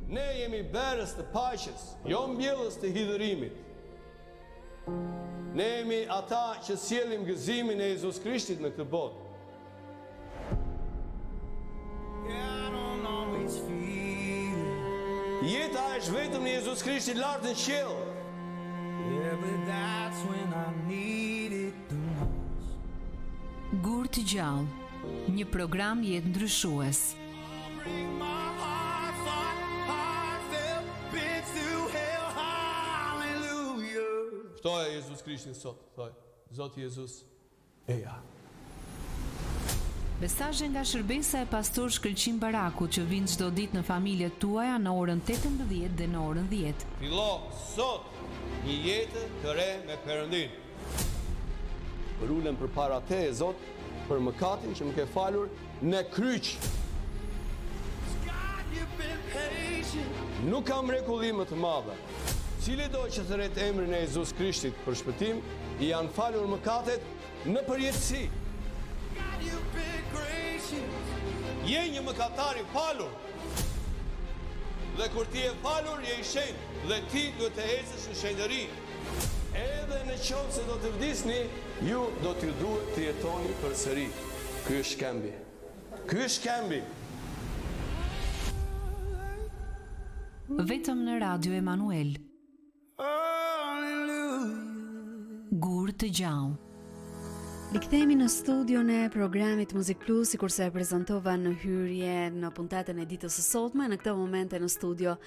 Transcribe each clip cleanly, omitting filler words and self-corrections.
Ne jemi berës të paqes, jo mbjellës të hidhërimit. Ne jemi ata që sjellim gëzimin e Jezus Krishtit në këtë botë. Jeta është vetëm në Jezus Krishti lart në qiell. Gur të gjallë, një program jetë ndryshues. Ftoja Jezus Krishtin sot, thoj, Zoti Jezus, eja. Mesazhe nga shërbesa e pastor Shkëlqim Baraku që vijnë çdo ditë në familjet tuaja në orën 18 dhe në orën 10. Fillo sot një jetë të re me Perëndin. Ulem përpara Teje, Zot, për mëkatin që më ke falur në kryq. Nuk kam mrekulli më të madhe. Cili do që thëret emrin e Jezus Krishtit për shpëtim, i janë falur mëkatet në përjetësi. Je një mëkatar i falur. Dhe kur ti e falur, je i shenjtë dhe ti duhet të ecësh në shenjtëri. Edhe në qoftë se do të vdisni, ju do t'ju duhet të jetoni përsëri. Ky është shkembi. Ky është shkembi. Vetëm në Radio Emanuel. Gur të gjallë. Rikthehemi në studion e programit Muzik Plus, sikurse e prezantova në hyrje në puntatën e ditës së sotme. Në këtë moment në studio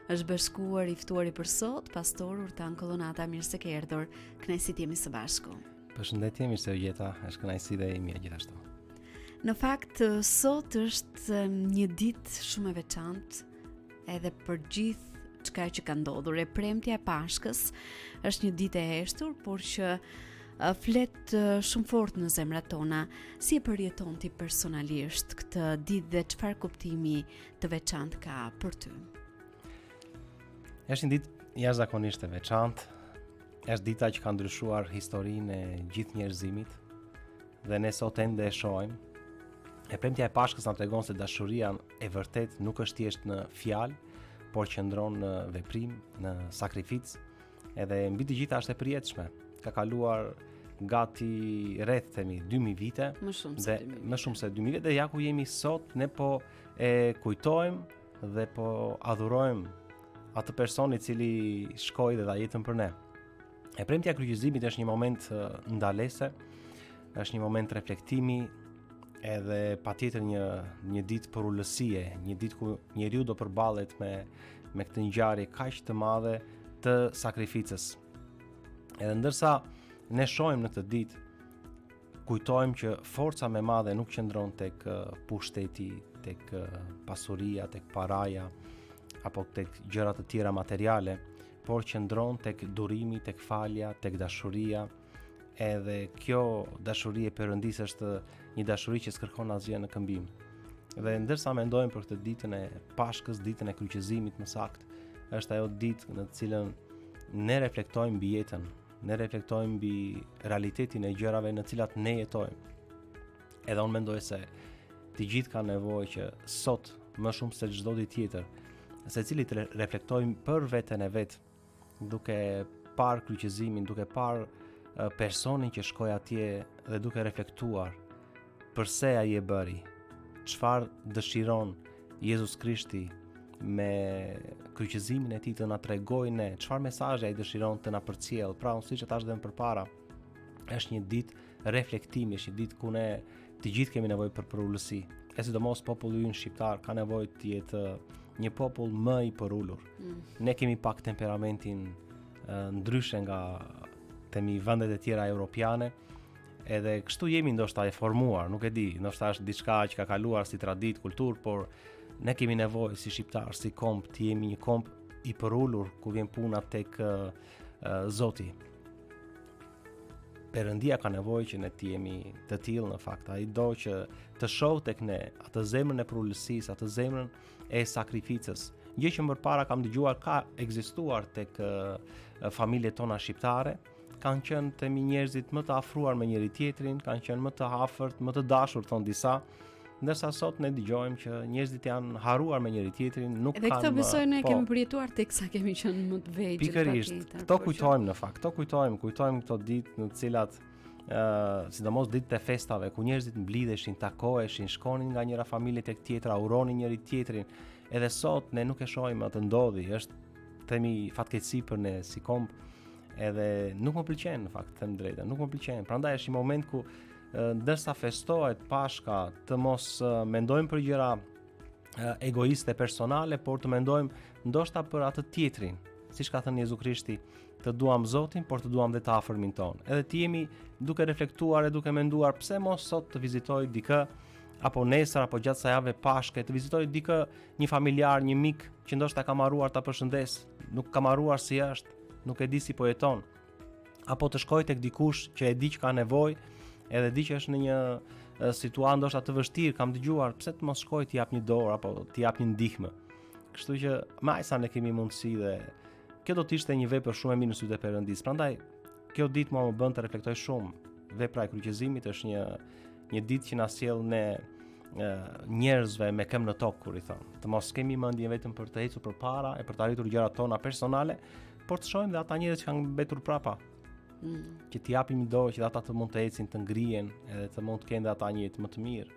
është bashkuar i ftuari për sot, pastor Urtan Kollonata. Mirë se ke ardhur. Kënaqësi të jemi së bashku. Përshëndetje, mirë se u gjeta. Është kënaqësi dhe e mia gjithashtu. Në fakt, sot është një ditë shumë e veçantë edhe për gjithë çka që ka ndodhur. E premtja e Pashkës është një ditë e heshtur, por që flet shumë fort në zemrat tona. Si e përjeton ti personalisht këtë ditë dhe çfarë kuptimi të veçantë ka për ty? Është një ditë jashtëzakonisht e veçantë. Është dita që ka ndryshuar historinë e gjithë njerëzimit dhe ne sot ende e shohim. E premtja e Pashkës na tregon se dashuria e vërtet nuk është thjesht në fjalë, por qëndron në veprim, në sakrificë, edhe mbi të gjitha është e përjetshme. Ka kaluar gati rreth 2000 vite, më shumë se 2000 vite, dhe ja ku jemi sot, ne po e kujtojmë dhe po adhurojmë atë person i cili shkoi dhe dha jetën për ne. E premtja e kryqëzimit është një moment ndalese, është një moment reflektimi, edhe patjetër një ditë për ulësie, një ditë ku njeriu do përballet me këtë ngjarje kaq të madhe të sakrificës. Edhe ndërsa ne shohim në këtë ditë, kujtojmë që forca më e madhe nuk qëndron tek pushteti, tek pasuria, tek paraja apo tek gjëra të tjera materiale, por qëndron tek durimi, tek falja, tek dashuria. Edhe kjo dashuri e Perëndisë është një dashuri që s'kërkon asgjë në këmbim. Dhe ndërsa mendojmë për këtë ditën e Pashkës, ditën e kryqëzimit më saktë, është ajo ditë në të cilën ne reflektojmë mbi jetën, ne reflektojmë mbi realitetin e gjërave në cilat ne jetojmë. Edhe unë mendoj se të gjithë kanë nevojë që sot, më shumë se çdo ditë tjetër, secili të reflektojmë për veten e vet, duke parë kryqëzimin, duke parë personin që shkoi atje dhe duke reflektuar pse ai e bëri, çfarë dëshiron Jezus Krishti me kryqëzimin e tij të na tregojë ne, çfarë mesazhe ai dëshiron të na përcjell. Pra, siç e thash edhe më përpara, është një ditë reflektimi, është një ditë ku ne të gjithë kemi nevojë për përullësi. E sidomos populli ynë shqiptar ka nevojë të jetë një popull më i përulur. Ne kemi pak temperamentin ndryshe nga temi vendet e tjera europiane, edhe kështu jemi ndoshta e formuar, nuk e di, ndoshta është diçka që ka kaluar si traditë, kulturë, por ne kemi nevojë si shqiptar, si komp, të jemi një komp i përulur ku vjen puna tek Zoti. Perëndia ka nevojë që ne të jemi të tillë në fakt. Ai do që të shohë tek ne atë zemrën e përullësisë, atë zemrën e sakrificës. Gjë që më parë kam dëgjuar ka ekzistuar tek familjet tona shqiptare, kanë qenë temi njerëzit më të afruar me njëri tjetrin, kanë qenë më të afërt, më të dashur thon disa, ndërsa sot ne dëgjojmë që njerëzit janë haruar me njëri tjetrin, nuk Edhe kanë. këtë besoj ne kemi përjetuar teksa kemi qenë më të vegjël. Pikërisht. Këto kujtojmë në fakt, kujtojmë këto ditë në të cilat sidomos ditët e festave ku njerëzit mblidheshin, takoheshin, shkonin nga njëra familje tek tjetra, uronin njëri tjetrin. Edhe sot ne nuk e shohim atë ndodhi, është themi fatkeqësi për ne si komb, edhe nuk më pëlqen në fakt, them drejtën, nuk më pëlqen. Prandaj është një moment ku ndërsa festohet Pashka, të mos mendojmë për gjëra egoiste personale, por të mendojmë ndoshta për atë tjetrin, siç ka thënë Jezu Krishti, të duam Zotin, por të duam dhe të afërmin ton. Edhe të jemi duke reflektuar e duke menduar pse mos sot të vizitoj dikë, apo nesër apo gjatë sa javë Pashke, të vizitoj dikë, një familjar, një mik që ndoshta ka marruar ta përshëndes, nuk ka marruar si është, nuk e di si po jeton, apo të shkoj tek dikush që e di që ka nevojë, edhe di që është në një situatë ndoshta të vështirë, kam dëgjuar, pse të mos shkoj të jap një dorë apo të jap një ndihmë. Kështu që më sa ne kemi mundësi dhe kjo do të ishte një vepër shumë e mirë në sytë e Perëndis. Prandaj kjo ditë mua më bën të reflektoj shumë. Vepra e kryqëzimit është një ditë që na sjell ne njerëzve me këmbë në tokë, kur i thon. Të mos kemi mendje vetëm për të ecur përpara e për të arritur gjërat tona personale, por të shohim dhe ata njerëz që kanë mbetur prapa. Që t'i japim një dorë që ata të mund të ecin, të ngrihen, edhe të mund të kenë ata një jetë më të mirë.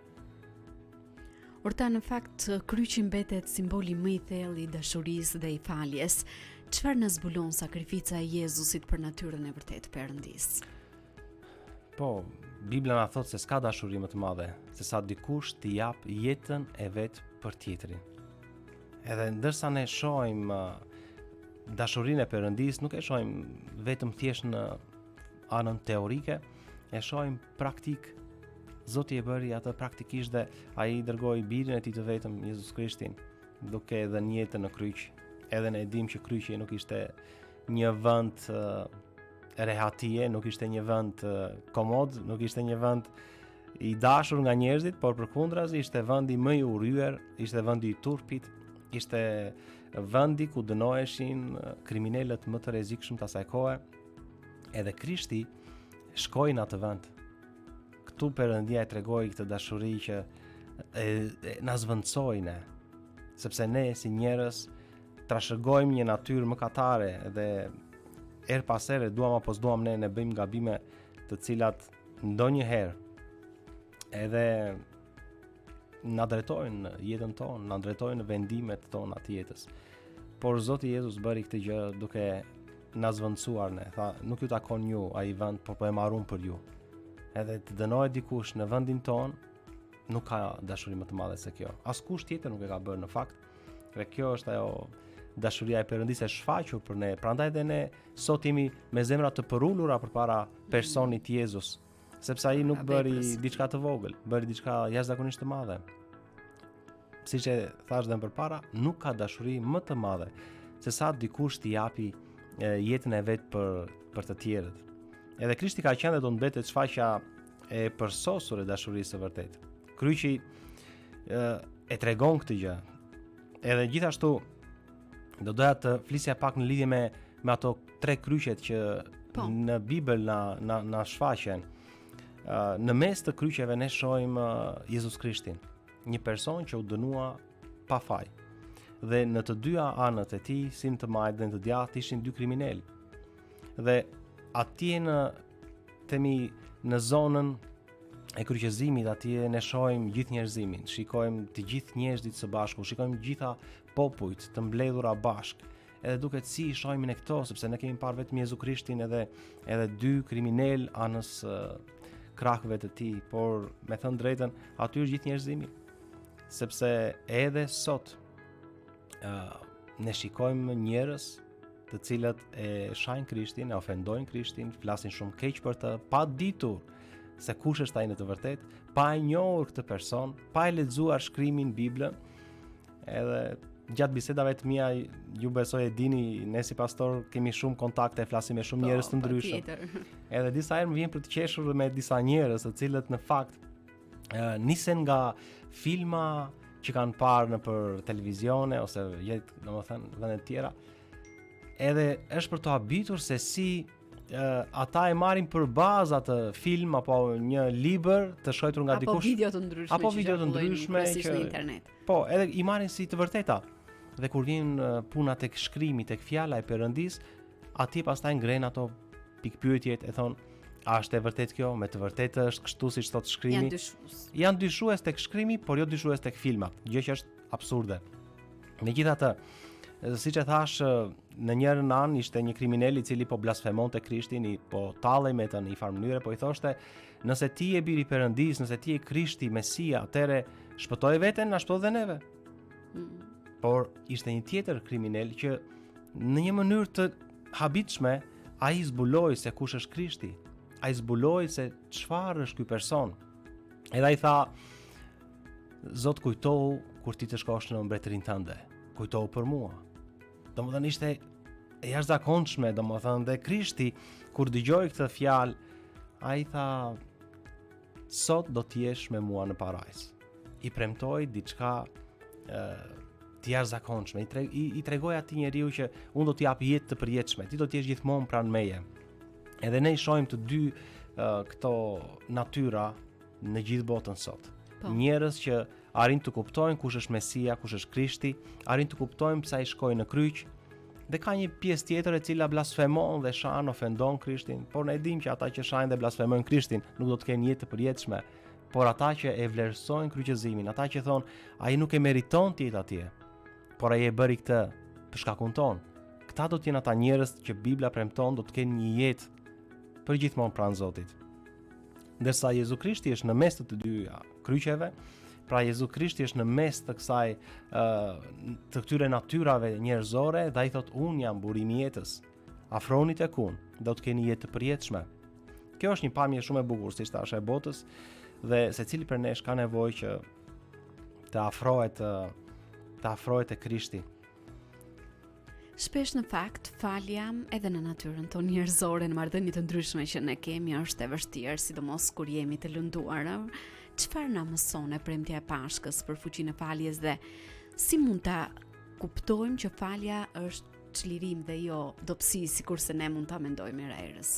Orta, në fakt, kryqi mbetet simboli më i thellë i dashurisë dhe i faljes. Çfarë na zbulon sakrifica e Jezusit për natyrën e vërtetë të Perëndis? Po, Bibla na thot se s'ka dashuri më të madhe se sa dikush t'i jap jetën e vet për tjetrin. Edhe ndërsa ne shohim dashurinë e Perëndis, nuk e shohim vetëm thjesht në anën teorike, e shohim praktik. Zoti e bëri atë praktikisht dhe ai dërgoi birin e tij të vetëm, Jezus Krishtin, duke dhënë jetën në kryq. Edhe ne e dim që kryqi nuk ishte një vend rehatie, nuk ishte një vend komod, nuk ishte një vend i dashur nga njerëzit, por përkundrazi ishte vendi më i urryer, ishte vendi i turpit, ishte vendi ku dënoheshin kriminalët më të rrezikshëm të asaj kohe. Edhe Krishti shkoi në atë vend. Këtu Perëndia e tregoi këtë dashuri që na zvendçoi ne, sepse ne si njerëz trashëgojmë një natyrë mëkatare dhe her pas here duam apo s'duam ne bëjmë gabime të cilat ndonjëherë edhe na drejtojnë jetën tonë, na drejtojnë vendimet tona të jetës. Por Zoti Jezus bëri këtë gjë duke na zvendçuar ne. Tha, nuk ju takon ju ai vend, por po e marrun për ju. Edhe të dënohet dikush në vendin ton, nuk ka dashuri më të madhe se kjo. Askush tjetër nuk e ka bërë në fakt. Dhe kjo është ajo dashuria e Perëndisë e shfaqur për ne. Prandaj dhe ne sot jemi me zemra të përullura përpara personit Jezus, sepse ai nuk bëri diçka të vogël, bëri diçka jashtëzakonisht të madhe. Siç e thash dhe më përpara, nuk ka dashuri më të madhe se sa dikush t'i japi jetën e vet për të tjerët. Edhe Krishti ka qenë dhe do të mbetet shfaqja e përsosur e dashurisë së vërtetë. Kryqi e tregon këtë gjë. Edhe gjithashtu do doja të flisja pak në lidhje me ato 3 kryqet që në Bibël na shfaqen. Në mes të kryqeve ne shohim Jezus Krishtin, një person që u dënua pa faj. Dhe në të dyja anët e tij, si në të majtë dhe në të djathtë, ishin 2 kriminal. Dhe atje në zonën e kryqëzimit, atje ne shohim gjithë njerëzimin, shikojmë të gjithë njerëzit së bashku, shikojmë gjitha popujt të mbledhura bashk. Edhe duket si i shohim ne këto, sepse ne kemi parë vetëm Jezu Krishtin edhe 2 kriminal anës krahëve të tij, por me thënë drejtën, aty është gjithë njerëzimi. Sepse edhe sot ne shikojmë njerëz të cilët e shajnë Krishtin, e ofendojnë Krishtin, flasin shumë keq për të, pa ditur se kush është ai në të vërtetë, pa e njohur këtë person, pa e lexuar shkrimin Biblën. Edhe gjatë bisedave të mia, ju besoj e dini, ne si pastor kemi shumë kontakte, flasim me shumë njerëz të ndryshëm. Edhe disa herë më vjen për të qeshur me disa njerëz, të cilët në fakt nisen nga filma që kanë parë nëpër televizione ose domethënë vende të tjera. Edhe është për të habitur se si ata e marrin për bazë atë film apo një libër të shkruar nga dikush apo video të ndryshme që në internet. Po, edhe i marrin si të vërteta. Dhe kur vjen puna tek shkrimi, tek fjala e Perëndis, aty pastaj ngren ato pikpyetjet e thon, a është e vërtet kjo? Me të vërtetë është kështu siç thot shkrimi? Janë dyshues tek shkrimi, por jo dyshues tek filmat, gjë që është absurde. Megjithatë, siç e thash, në njërin anë ishte një kriminal i cili po blasfemonte Krishtin, po tallej me të në një farë mënyre, po i thoshte, nëse ti je biri i Perëndis, nëse ti je Krishti, Mesia, atëre shpëtoj veten, na shpëto dhe neve. Por ishte një tjetër kriminal që në një mënyrë të habitshme ai zbuloi se kush është Krishti. Ai zbuloi se çfarë është ky person. Edhe ai tha, Zot, kujtohu kur ti të shkosh në mbretërinë tënde. Kujtohu për mua. Domethënë ishte e jashtëzakonshme, domethënë dhe Krishti kur dëgjoi këtë fjalë, ai tha, sot do të jesh me mua në parajs. I premtoi diçka të jashtëzakonshme. I tregoi atij njeriu që unë do t'i jap jetë të përjetshme. Ti do të jesh gjithmonë pranë meje. Edhe ne i shohim të dy këto natyra në gjithë botën sot. Njerëz që arrin të kuptojnë kush është Mesia, kush është Krishti, arrin të kuptojnë pse ai shkoi në kryq, dhe ka një pjesë tjetër e cila blasfemon dhe shan, ofendon Krishtin, por ne dimë që ata që shajnë dhe blasfemojnë Krishtin nuk do të kenë jetë të përjetshme, por ata që e vlerësojnë kryqëzimin, ata që thonë ai nuk e meriton të jetë atje, por ai e bëri këtë për shkakun ton. Këta do të jenë ata njerëz që Bibla premton do të kenë një jetë për gjithmonë pranë Zotit. Ndërsa Jezu Krishti është në mes të dyja kryqeve, pra Jezu Krishti është në mes të kësaj të këtyre natyrave njerëzore dhe ai thot unë jam burimi i jetës. Afroni tek unë, do të keni jetë të përjetshme. Kjo është një pamje shumë e bukur, siç thash, e botës dhe secili prej nesh ka nevojë që të afrohet te Krishti. Shpesh në fakt, falja edhe në natyrën tonë njerëzore, në marrëdhënie të ndryshme që ne kemi, është e vështirë, sidomos kur jemi të lënduar. Çfarë na mëson premtja e Pashkës për fuqinë e faljes dhe si mund ta kuptojmë që falja është çlirim dhe jo dobësi, sikurse ne mund ta mendojmë herës?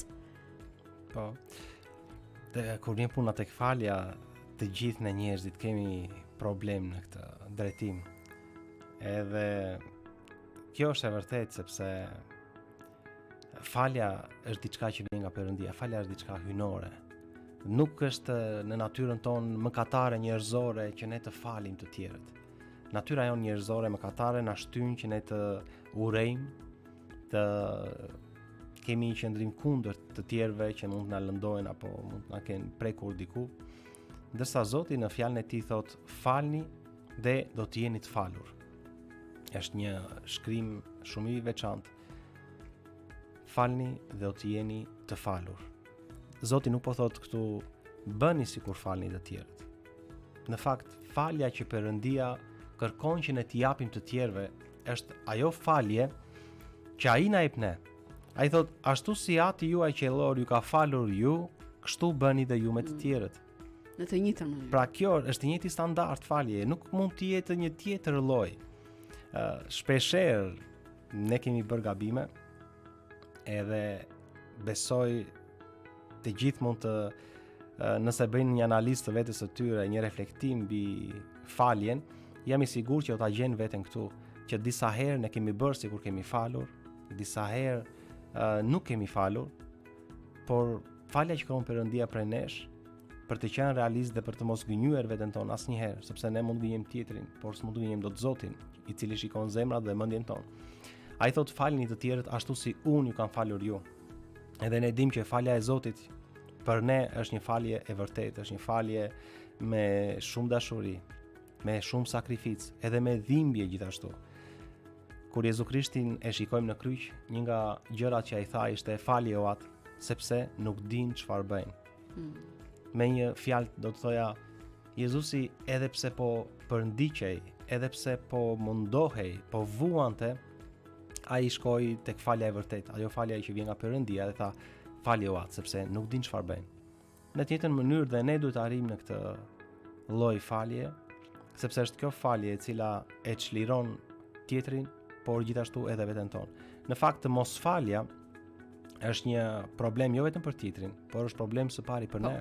Po. Dhe kur vjen puna tek falja, të gjithë ne njerëzit kemi problem në këtë drejtim. Edhe kjo është e vërtetë sepse falja është diçka që vjen nga Perëndia, falja është diçka hyjnore. Nuk është në natyrën tonë mëkatare njerëzore që ne të falim të tjerët. Natyra jonë njerëzore mëkatare na shtyn që ne të urrejmë, të kemi një qëndrim kundër të tjerëve që mund të na lëndojnë apo mund të na kenë prekur diku. Ndërsa Zoti në fjalën e tij thot falni dhe do të jeni të falur. Është një shkrim shumë i veçantë. Falni dhe do të jeni të falur. Zoti nuk po thot këtu bëni sikur falni të tjerët. Në fakt, falja që Perëndia kërkon që ne t'i japim të tjerëve është ajo falje që ai na jep ne. Ai thot, ashtu si Ati juaj qellor ju ka falur ju, kështu bëni dhe ju me të tjerët. Në të njëjtën mënyrë. Pra kjo është një standard falje, nuk mund të jetë një tjetër lloj. Shpeshherë ne kemi bërë gabime, edhe besoj të gjithë mund të, nëse bëjnë një analizë të vetes së tyre, një reflektim mbi faljen, jam i sigurt që do ta gjenë veten këtu, që disa herë ne kemi bërë sikur kemi falur, disa herë nuk kemi falur, por falja që kërkon Perëndia prej nesh, për të qenë realist dhe për të mos gënjur veten tonë asnjëherë, sepse ne mund gënjejmë tjetrin, por s'mund gënjejmë dot Zotin, i cili shikon zemrat dhe mendjen tonë. Ai thot falni të tjerët ashtu si unë ju kam falur ju. Edhe ne dimë që falja e Zotit për ne është një falje e vërtetë, është një falje me shumë dashuri, me shumë sakrificë, edhe me dhimbje gjithashtu. Kur Jezu Krishtin e shikojmë në kryq, një nga gjërat që ai tha ishte falje o atë, sepse nuk din çfarë bëjnë. Me një fjalë do të thoja, Jezusi edhe pse po përndiqej, edhe pse po mundohej, po vuante, ai shkoi tek falja e vërtetë, ajo falja që vjen nga Perëndia dhe tha falje o atë, sepse nuk din çfarë bëjnë. Në të njëjtën mënyrë dhe ne duhet të arrijmë në këtë lloj falje, sepse është kjo falje e cila e çliron tjetrin, por gjithashtu edhe veten tonë. Në fakt, mosfalja është një problem jo vetëm për tjetrin, por është problem së pari për ne.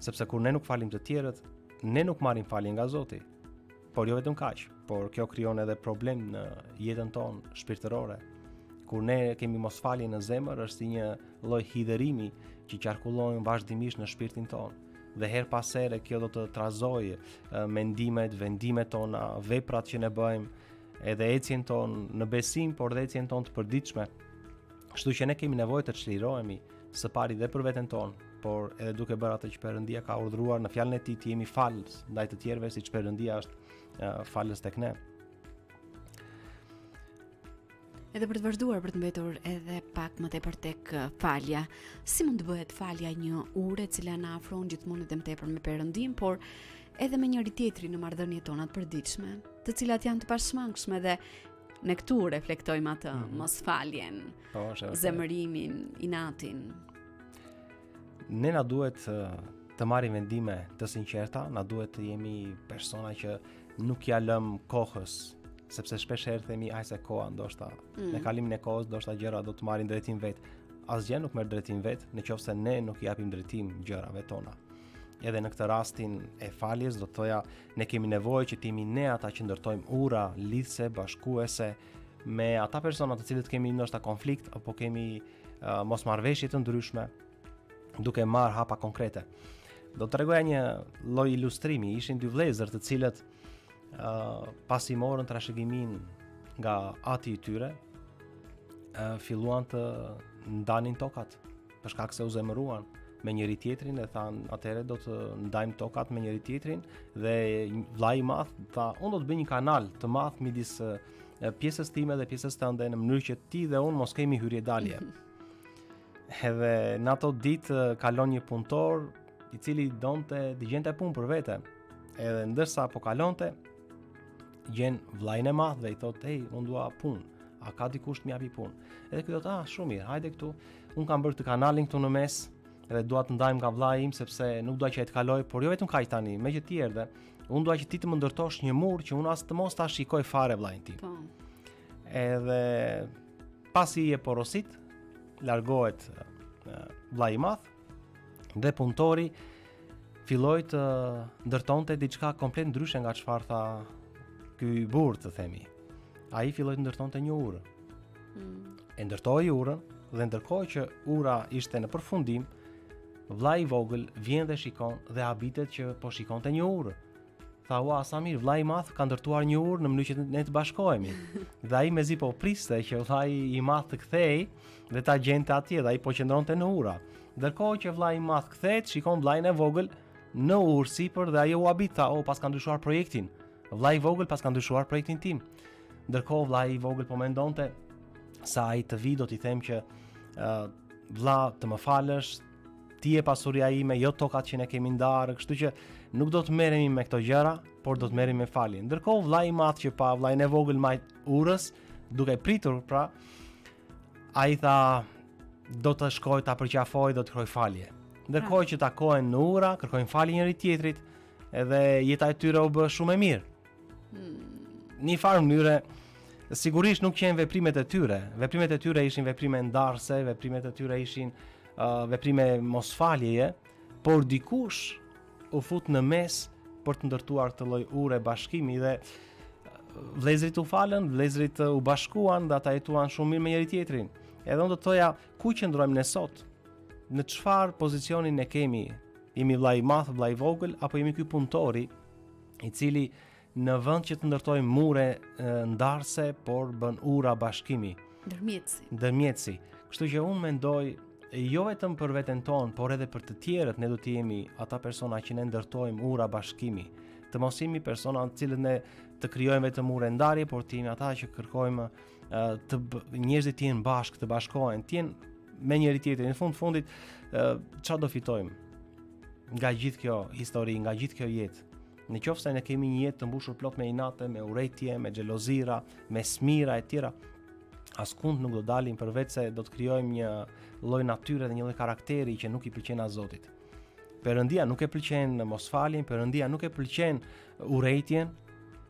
Sepse kur ne nuk falim të tjerët, ne nuk marrim falje nga Zoti. Por jo vetëm kaq, por kjo krijon edhe problem në jetën tonë shpirtërore. Kur ne kemi mosfalje në zemër, është si një lloj hidherimi që qarkullojnë vazhdimisht në shpirtin tonë. Dhe her pas here kjo do të trazojë mendimet, vendimet tona, veprat që ne bëjmë, edhe ecjen tonë në besim, por edhe ecjen tonë të përditshme. Kështu që ne kemi nevojë të çlirohemi së pari dhe për veten tonë, por edhe duke bërë atë që Perëndia ka urdhëruar në fjalën e Tij, të jemi falës ndaj të tjerëve siç Perëndia është falës tek ne. Edhe për të vazhduar për të mbetur edhe pak më tepër tek falja, si mund të bëhet falja një urë e cila na afron gjithmonë edhe më tepër me Perëndin, por edhe me njëri tjetrin në marrëdhëniet tona të përditshme, të cilat janë të pashmangshme dhe ne këtu reflektojmë atë mosfaljen, zemërimin, inatin. Ne na duhet të marrim vendime të sinqerta, na duhet të jemi persona që nuk ja lëm kohës, sepse shpesh herë themi ai se koha ndoshta me kalimin e kohës ndoshta gjëra do të marrin drejtim vet. Asgjë nuk merr drejtim vet nëse ne nuk i japim drejtim gjërave tona. Edhe në këtë rastin e faljes do të thoja ne kemi nevojë që të jemi ne ata që ndërtojmë ura lidhse, bashkuese me ata persona të cilët kemi ndoshta konflikt apo kemi mosmarrveshje të ndryshme, duke marrë hapa konkrete. Do të tregoja një lloj ilustrimi. Ishin dy vëllezër të cilët pasi morën trashëgimin nga ati i tyre, filluan të ndanin tokat, për shkak se u zemëruan me njëri tjetrin dhe thanë atëherë do të ndajmë tokat me njëri tjetrin, dhe vllai i madh tha unë do të bëj një kanal të madh midis pjesës time dhe pjesës tënde në mënyrë që ti dhe unë mos kemi hyrje dalje. Edhe në ato ditë kalon një punëtor i cili donte të gjente punë për vete. Edhe ndërsa po kalonte, gjen vllajën e madh dhe i thot, "Ej, unë dua punë. A ka dikush të më japi punë?" Edhe ky thot, "Ah, shumë mirë, hajde këtu. Unë kam bërë të kanalin këtu në mes dhe dua të ndajmë nga vllai im sepse nuk dua që ai të kaloj, por jo vetëm kaq tani, me që ti erdhe, unë dua që ti të më ndërtosh një mur që unë as të mos ta shikoj fare vllain tim." Po. Edhe pasi e porosit, largohet vllai i madh dhe punëtori filloi të ndërtonte diçka komplet ndryshe nga çfarë tha ky burr, të themi. Ai filloi të ndërtonte një urë. E ndërtoi urën dhe ndërkohë që ura ishte në përfundim, vllai i vogël vjen dhe shikon dhe habitet që po shikonte një urë. Tha, "Ua, sa mirë, vllai i madh ka ndërtuar një urë në mënyrë që ne të bashkohemi." Dhe ai mezi po priste që vllai i madh të kthehej dhe ta gjente atje, dhe ai po qëndronte në ura. Ndërkohë që vllai i madh kthehet, shikon vllain e vogël në urë sipër dhe ai u habit, tha, "O, pas ka ndryshuar projektin. Vllai i vogël pas ka ndryshuar projektin tim." Ndërkohë vllai i vogël po mendonte sa ai të vi do t'i them që vlla, të më falësh, ti e pasuria ime, jo tokat që ne kemi ndarë, kështu që nuk do të merremi me këto gjëra, por do të merremi me falje. Ndërkohë vllai i madh që pa vllain e vogël majt urës, duke pritur, pra, ai tha, do të shkoj ta përqafoj, do të kërkoj falje. Ndërkohë që takohen në ura, kërkojnë falje njëri tjetrit, edhe jeta e tyre u bë shumë e mirë. Një farë mënyre, sigurisht nuk qenë veprimet e tyre. Veprimet e tyre ishin veprime ndarëse, veprimet e tyre ishin veprime mosfaljeje, por dikush u fut në mes për të ndërtuar këtë lloj ure bashkimi dhe vëllezërit u falën, vëllezërit u bashkuan dhe ata jetuan shumë mirë me njëri tjetrin. Edhe unë do të thoja, ku qëndrojmë ne sot? Në çfarë pozicionin ne kemi? Jemi vllai i madh, vllai i vogël, apo jemi ky punëtori i cili në vend që të ndërtojmë mure ndarëse, por bën ura bashkimi, ndërmjetësi. Kështu që unë mendoj, jo vetëm për veten tonë, por edhe për të tjerët, ne do të jemi ata persona që ne ndërtojmë ura bashkimi. Të mos jemi persona të cilët ne të krijojmë vetëm ure ndarje, por të jemi ata që kërkojmë njerëzit të jenë bashkë, të bashkohen, të jenë me njëri tjetrin. Në fundit, çfarë do fitojmë nga gjithë kjo histori, nga gjithë kjo jetë? Në qoftë se ne kemi një jetë të mbushur plot me inate, me urrëtie, me xhelozira, me smira e tjera, askund nuk do dalim përveç se do të krijojmë një lloj natyre dhe një lloj karakteri që nuk i pëlqen as Zotit. Perëndia nuk e pëlqen mosfaljen, Perëndia nuk e pëlqen urrëtien,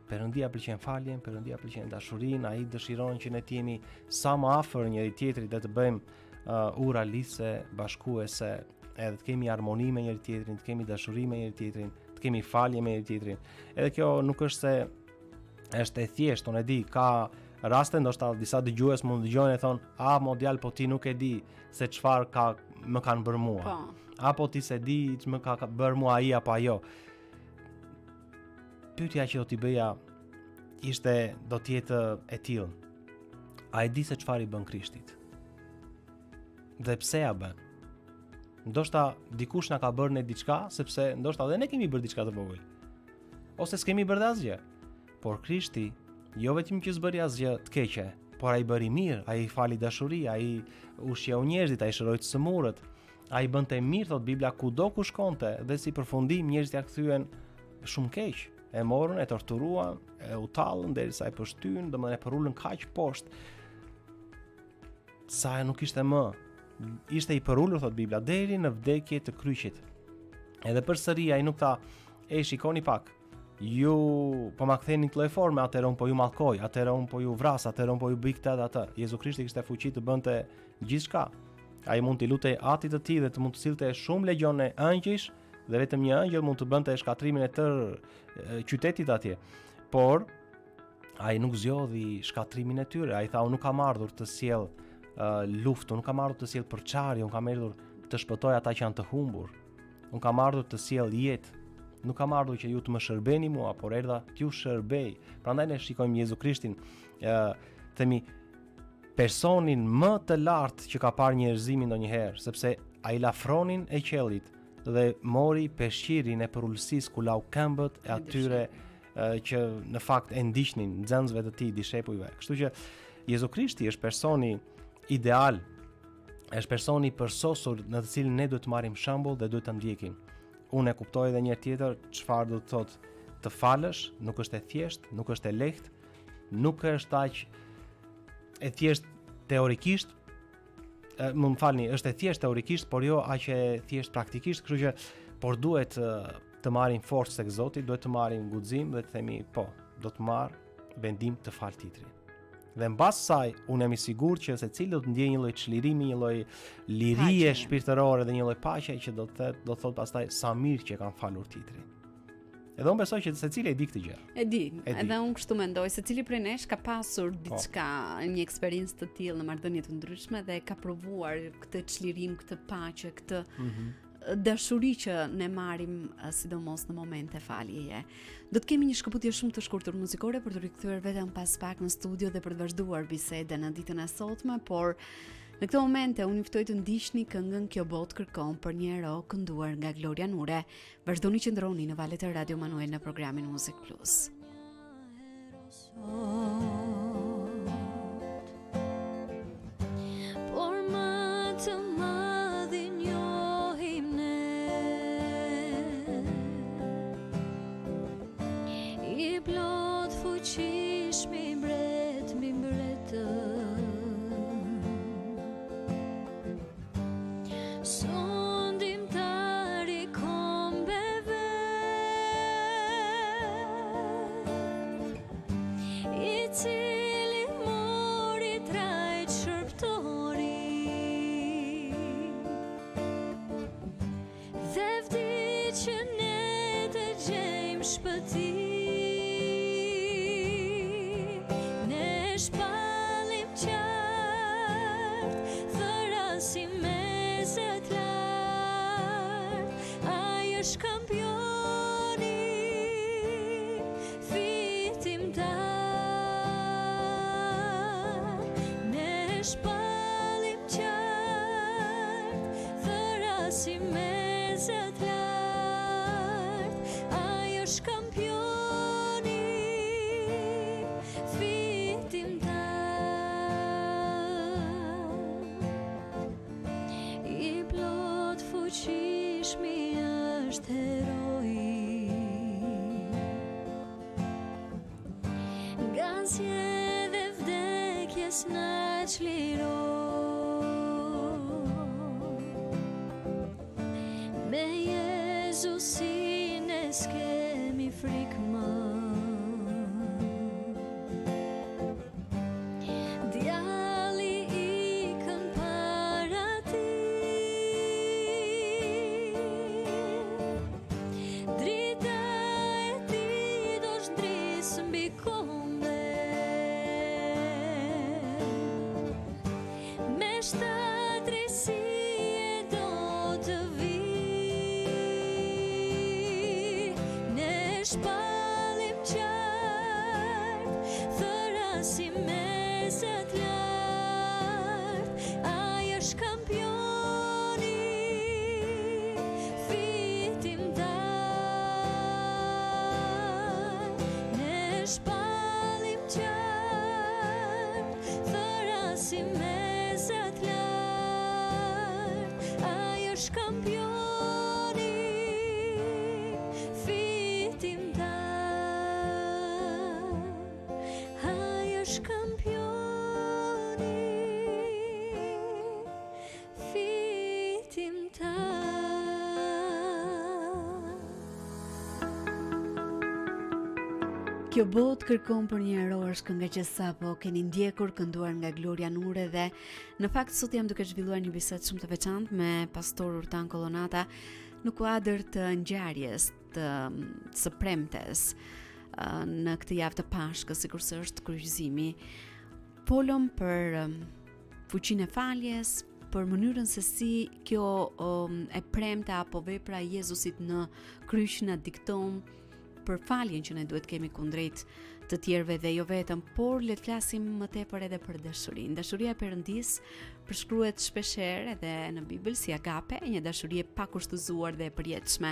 Perëndia pëlqen faljen, Perëndia pëlqen dashurinë, ai dëshiron që ne të jemi sa më afër njëri tjetrit dhe të bëjmë uralise, bashkuese, edhe të kemi harmoni me njëri tjetrin, të kemi dashuri me njëri tjetrin, të kemi falje me njëri tjetrin. Edhe kjo nuk është se është e thjeshtë, unë e di, ka raste ndoshta disa dëgjues mund dëgjojnë e thonë, mo djalë, po ti nuk e di se çfarë më kanë bërë mua. Po. Apo ti se di që më ka bërë mua ai apo ajo. Pyetja që do t'i bëja do t'jetë e tillë. A e di se çfarë i bën Krishtit? Dhe pse ja bën? Ndoshta dikush na ka bërë ne diçka, sepse ndoshta edhe ne kemi bërë diçka të vogël. Ose s'kemi bërë asgjë. Por Krishti jo vetëm që s'bëri asgjë të keqe, por ai bëri mirë, ai fali dashuri, ai ushqeu njerëzit, ai shëroi të sëmurët, ai bënte mirë, thot Bibla, kudo ku shkonte, dhe si përfundim njerëzit ja kthyen shumë keq. E morën, e torturuan, e u tallën derisa e pështyn, domethënë e përulën kaq poshtë. Sa nuk ishte më. Ishte i përulur, thot Bibla, deri në vdekje të kryqit. Edhe përsëri ai nuk tha, shikoni pak, ju po ma ktheni në këtë forme, atëherë un po ju mallkoj, atëherë un po ju vras, atëherë un po ju bëj këtë dhe atë. Jezu Krishti kishte fuqi të bënte gjithçka. Ai mund t'i lutej atit të tij dhe të mund të sillte shumë legjone angjësh, dhe vetëm një angjëll mund të bënte shkatrimin e tërë qytetit atje. Por ai nuk zgjodhi shkatrimin e tyre. Ai tha, unë nuk kam ardhur të sjell luftë, unë nuk kam ardhur të sjell përçarje, unë kam ardhur të shpëtoj ata që janë të humbur. Unë kam ardhur të sjell jetë. Nuk kam ardhur që ju të më shërbeni mua, por erdha t'ju shërbej. Prandaj ne shikojmë Jezu Krishtin, themi personin më të lartë që ka parë njerëzimi ndonjëherë, sepse ai la fronin e qellit dhe mori peshqirin e përullësisë ku lau këmbët e atyre që në fakt e ndiqnin nxënësve të tij, dishepujve. Kështu që Jezu Krishti është personi ideal, është personi përsosur në të cilin ne duhet të marrim shembull dhe duhet ta ndjekim. Unë e kuptoj edhe një tjetër çfarë do të thotë të falësh, nuk është e thjeshtë, nuk është e lehtë, nuk është aq e thjeshtë teorikisht, më falni, është e thjeshtë teorikisht, por jo aq e thjeshtë praktikisht, kështu që por duhet të marrim forcë tek Zoti, duhet të marrim guxim dhe të themi po, do të marr vendim të fal titrin. Dhe mbas saj, unë jam i sigurt që secili do të ndjejë një lloj çlirimi, një lloj lirie shpirtërore dhe një lloj paqe që do të thotë pastaj sa mirë që kanë falur titrin. Edhe unë besoj që secili e di këtë gjë. E di. Edhe unë kështu mendoj, secili prej nesh ka pasur diçka, një eksperiencë të tillë në marrëdhënie të ndryshme dhe ka provuar këtë çlirim, këtë paqe, këtë dashuri që ne marrim sidomos në momente faljeje. Do të kemi një shkëputje shumë të shkurtër muzikore për të rikthyer vetëm pas pak në studio dhe për të vazhduar bisedën në ditën e sotme, por në këtë momente unë ju ftoj të ndiqni këngën Kjo botë kërkon për një ero kënduar nga Gloria Nure. Vazhdoni që ndroni në valët e Radio Manuel në programin Muzik Plus. Por më të madhin njohim ne, I plot fuqish mi mbret mi mbretën, sondimtari kombeve, I cili mori trajt shërptori dhe vdi që ne të gjejmë shpëtim. Ne shpallim qartë, thërasim mezet lartë, ai është kampioni, fitimtar. Ne shpallim qartë, thërasim mezet lartë, ai është kampioni, fitimtar. I plot fuqishmi është heroi, nga zgjedhje vdekjes na çliroi. Me Jezusin e s'kemi frikë më, djalli ikën para shtatrësi e do të vi, ne shpallim qartë, thërasim mesat lartë, ai është kampioni, fitim ne shpallim qartë, thërasim mesat lartë, ai është kampioni, fitim ai është kampioni, fitim Kjo botë kërkon për një hero është kënga që sapo keni ndjekur kënduar nga Gloria Nure dhe në fakt sot jam duke zhvilluar një bisedë shumë të veçantë me pastor Urtan Kollonata në kuadër të ngjarjes së premtes në këtë javë të Pashkës, sikurse është kryqëzimi. Folëm për fuqinë e faljes, për mënyrën se si kjo e premta apo vepra e Jezusit në kryq na dikton për faljen që ne duhet kemi kundrejt të tjerëve dhe jo vetëm, por le të flasim më tepër edhe për dashurinë. Dashuria e Perëndis përshkruhet shpeshherë edhe në Bibël si agape, një dashuri e pakushtëzuar dhe e përjetshme.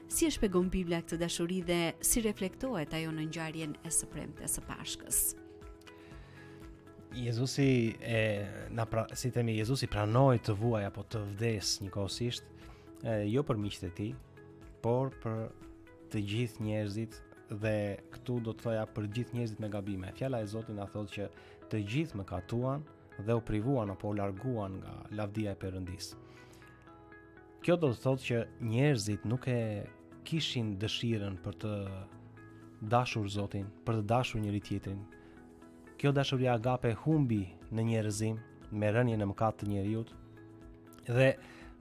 Si e shpjegon Bibla këtë dashuri dhe si reflektohet ajo në ngjarjen e së premtes së Pashkës? Jezusi Jezusi pranoi të vuaj apo të vdes njëkohësisht, jo për miqtë e tij, por për të gjithë njerëzit, dhe këtu do të thoja për gjithë njerëzit me gabime. Fjala e Zotit na thotë që të gjithë mëkatuan dhe u privuan apo u larguan nga lavdia e Perëndis. Kjo do të thotë që njerëzit nuk e kishin dëshirën për të dashur Zotin, për të dashur njëri tjetrin. Kjo dashuria agape humbi në njerëzim me rënien e mëkatit të njerëzit. Dhe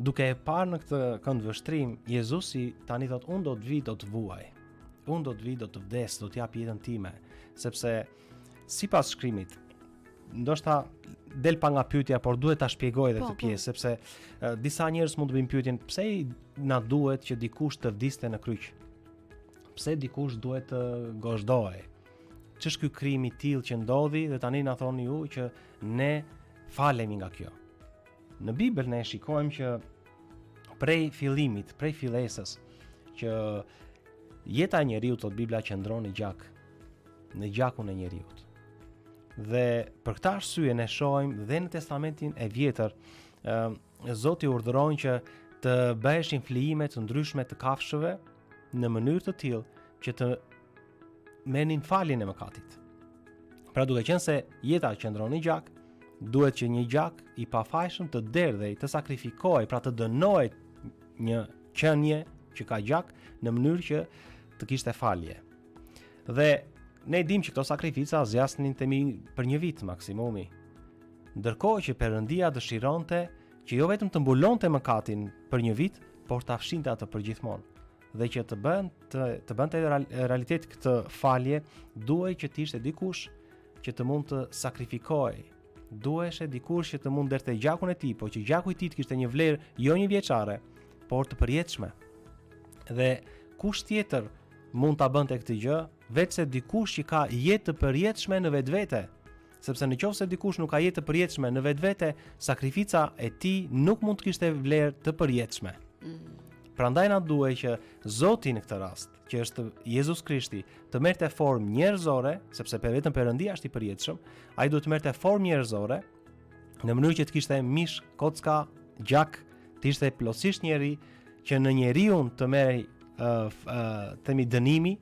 duke e parë në këtë këndvështrim, Jezusi tani thot, unë do të vi, do të vuaj. Unë do të vi, do të vdes, do të jap jetën time, sepse sipas shkrimit, ndoshta del pa nga pyetja, por duhet ta shpjegoj edhe këtë pjesë, sepse disa njerëz mund të bëjnë pyetjen, pse na duhet që dikush të vdiste në kryq? Pse dikush duhet të gozhdohej? Ç'është ky krim i tillë që ndodhi dhe tani na thoni ju që ne falemi nga kjo? Në Bibël ne shikojmë që prej fillimit, prej fillesës, që jeta e njeriut, thot Bibla, qëndron në gjakun e njeriut. Dhe për këtë arsye ne shohim dhe në Testamentin e Vjetër, Zoti urdhëron që të bëheshin flijime të ndryshme të kafshëve në mënyrë të tillë që të merrnin faljen e mëkatit. Pra duke qenë se jeta qëndron në gjak, duhet që një gjak i pafajshëm të derdhej, të sakrifikohej, pra të dënohet një qenie që ka gjak në mënyrë që të kishte falje. Dhe ne dim që këto sakrifica zgjasnin për një vit maksimumi. Ndërkohë që Perëndia dëshironte që jo vetëm të mbulonte mëkatin për një vit, por ta fshinte atë përgjithmonë. Dhe që të bënte realitet këtë falje, duhej që të ishte dikush që të mund të sakrifikohej. Duheshe dikush që të mund derte gjakun e tij, po që gjaku i tij të kishte një vlerë jo një vjeçare, por të përjetshme. Dhe kush tjetër mund ta bënte këtë gjë, vetëse dikush që ka jetë të përjetshme në vetvete. Sepse nëse dikush nuk ka jetë të përjetshme në vetvete, sakrifica e tij nuk mund të kishte vlerë të përjetshme. Prandaj na duhet që Zoti në këtë rast, që është Jezus Krishti, të merrte formë njerëzore, sepse vetëm Perëndia është i përjetshëm, ai duhet të merrte formë njerëzore në mënyrë që të kishte mish, kocka, gjak, të ishte plotësisht njeri, që në njeriu të merrej themi dënimi,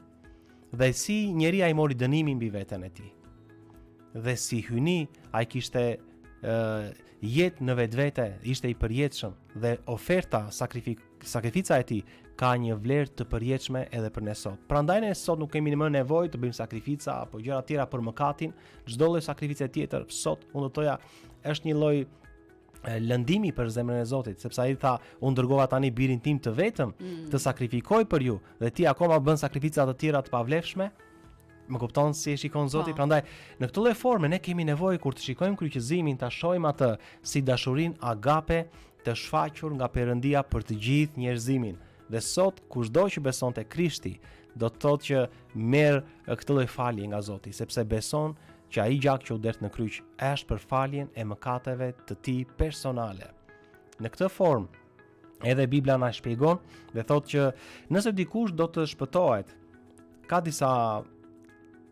dhe si njeri ai mori dënimin mbi veten e tij. Dhe si hyni ai kishte jetë në vetvete, ishte i përjetshëm dhe oferta, sakrifica e tij ka një vlerë të përjetshme edhe për ne sot. Prandaj ne sot nuk kemi më nevojë të bëjmë sakrifica apo gjëra tjera për mëkatin. Çdo lloj sakrifice tjetër sot, unë do thoja, është një lloj lëndimi për zemrën e Zotit, sepse ai tha, unë dërgova tani birin tim të vetëm të sakrifikoj për ju, dhe ti akoma bën sakrifica të tjera të pavlefshme. Më kupton si e shikon Zoti? Po. Prandaj në këtë lloj forme ne kemi nevojë kur të shikojmë kryqëzimin ta shohim atë si dashurinë agape të shfaqur nga Perëndia për të gjithë njerëzimin. Dhe sot kushdo që beson te Krishti do të thotë që merr këtë lloj falje nga Zoti, sepse beson që ai gjak që u dert në kryq është për faljen e mëkateve të tij personale. Në këtë formë edhe Bibla na shpjegon dhe thotë që nëse dikush do të shpëtohet, ka disa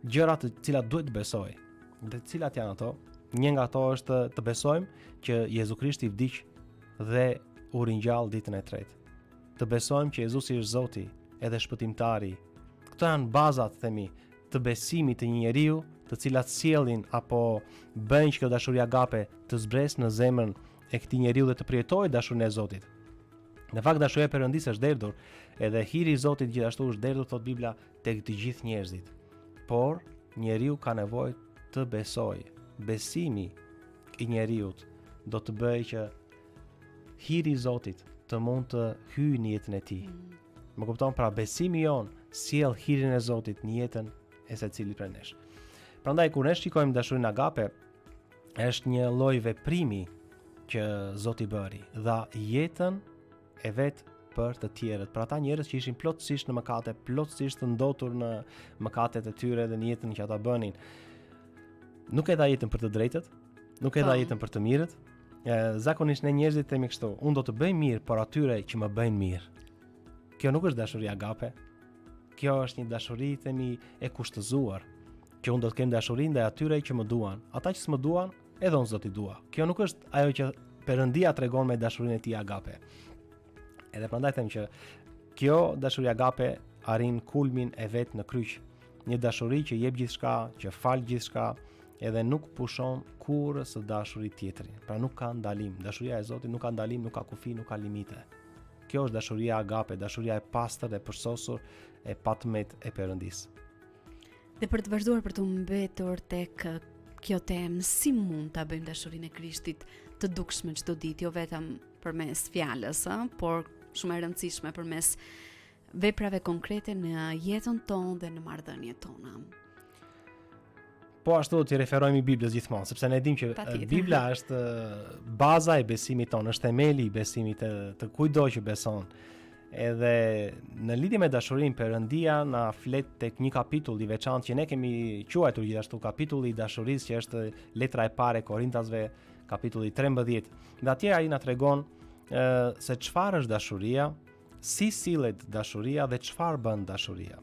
gjëra të cilat duhet të besoj. Dhe cilat janë ato? Një nga ato është të besojmë që Jezu Krishti vdiq dhe u ringjall ditën e tretë. Të besojmë që Jezusi është Zoti edhe shpëtimtari. Këto janë bazat, themi, të besimit të një njeriu, të cilat sjellin apo bëjnë që kjo dashuri agape të zbresë në zemrën e këtij njeriu dhe të përjetojë dashurinë e Zotit. Në fakt dashuria e Perëndisë është derdhur, edhe hiri i Zotit gjithashtu është derdhur, thot Bibla, tek të gjithë njerëzit. Por njeriu ka nevojë të besojë. Besimi i njeriut do të bëjë që hiri i Zotit të mund të hyjë në jetën e tij. Më kupton, pra besimi jon sjell hirin e Zotit në jetën e secilit prej nesh. Prandaj kur ne shikojmë dashurinë agape, është një lloj veprimi që Zoti bëri, dha jetën e vet për të tjerët, për ata njerëz që ishin plotësisht në mëkate, plotësisht të ndotur në mëkatet e tyre dhe në jetën që ata bënin. Nuk e dha jetën për të drejtët, nuk e dha jetën për të mirët. Zakonisht ne njerëzit themi kështu, unë do të bëj mirë por atyre që më bëjnë mirë. Kjo nuk është dashuri agape. Kjo është një dashuri, themi, e kushtëzuar, që unë do të kem dashuri ndaj atyre që më duan. Ata që s'më duan, edhe unë s'do t'i dua. Kjo nuk është ajo që Perëndia tregon me dashurinë e tij agape. Edhe prandaj them që kjo dashuri agape arrin kulmin e vet në kryq. Një dashuri që jep gjithçka, që fal gjithçka, edhe nuk pushon kurrë së dashurit tjetrin. Pra nuk ka ndalim. Dashuria e Zotit nuk ka ndalim, nuk ka kufi, nuk ka limite. Kjo është dashuria agape, dashuria e pastër dhe përsosur e patmet e Perëndisë. Dhe për të vazhduar për të mbetur tek kjo temë, si mund ta bëjmë dashurinë e Krishtit të dukshme çdo ditë, jo vetëm përmes fjalës, por shumë e rëndësishme përmes veprave konkrete në jetën tonë dhe në marrëdhëniet tona. Po ashtu t'i referojmë i Biblës gjithmonë, sepse ne dimë që Bibla është baza e besimit tonë, është themeli i besimit të kujdo që beson. Edhe në lidhje me dashurinë, Perëndia na flet tek një kapitull i veçantë që ne kemi quajtur gjithashtu kapitulli i dashurisë, që është letra e parë e Korintasve, kapitulli 13. Dhe atje ai na tregon se çfarë është dashuria, si sillet dashuria dhe çfarë bën dashuria.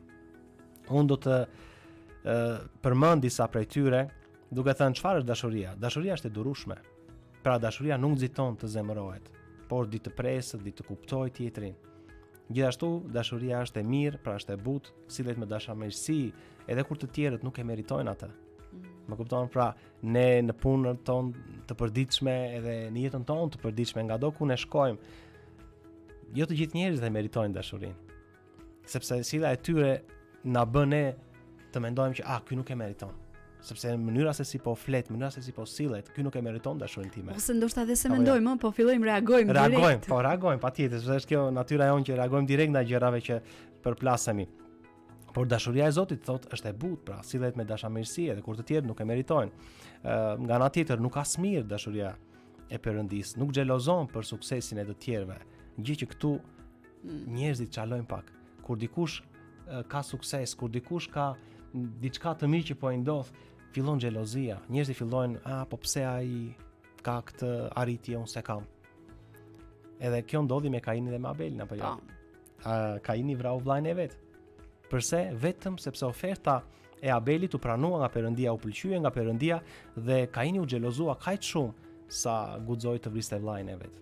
Unë do të përmend disa prej tyre, duke thënë çfarë është dashuria. Dashuria është e durueshme. Pra dashuria nuk nxiton të zemërohet, por di të presë, di të kuptojë tjetrin. Gjithashtu dashuria është e mirë, pra është e butë, sillet me dashamirësi, edhe kur të tjerët nuk e meritojnë atë. Më kupton, pra ne në punën tonë të përditshme edhe në jetën tonë të përditshme, ngado ku ne shkojmë, jo të gjithë njerëzit e meritojnë dashurinë. Sepse silla e tyre na bën ne të mendojmë që ky nuk e meriton. Sepse në mënyra se si po flet, mënyra se si po sillet, ky nuk e meriton dashurinë time. Ose ndoshta edhe se mendojmë, po fillojmë reagojmë direkt. Reagojmë, patjetër, sepse është kjo natyra jonë që reagojmë direkt ndaj gjërave që përplasemi. Por dashuria e Zotit thotë është e butë, pra sillet me dashamirësi edhe kur të tjerë nuk e meritojnë. Nga ana tjetër nuk ka smir dashuria e Perëndisë, nuk xhelozon për suksesin e të tjerëve. Gjë që këtu njerëzit çalojnë pak. Kur dikush ka sukses, kur dikush ka diçka të mirë që po i ndodh, fillon xhelozia. Njerëzit fillojnë, po pse ai ka këtë arritje unë se kam. Edhe kjo ndodhi me Kainin dhe me Abelin, apo jo? Kaini vrau vllajën e vet. Përse? Vetëm sepse oferta e Abelit u pranua nga Perëndia, u pëlqye nga Perëndia dhe Kaini u xhelozua kaq shumë sa guxoi të vriste vllajën e vet.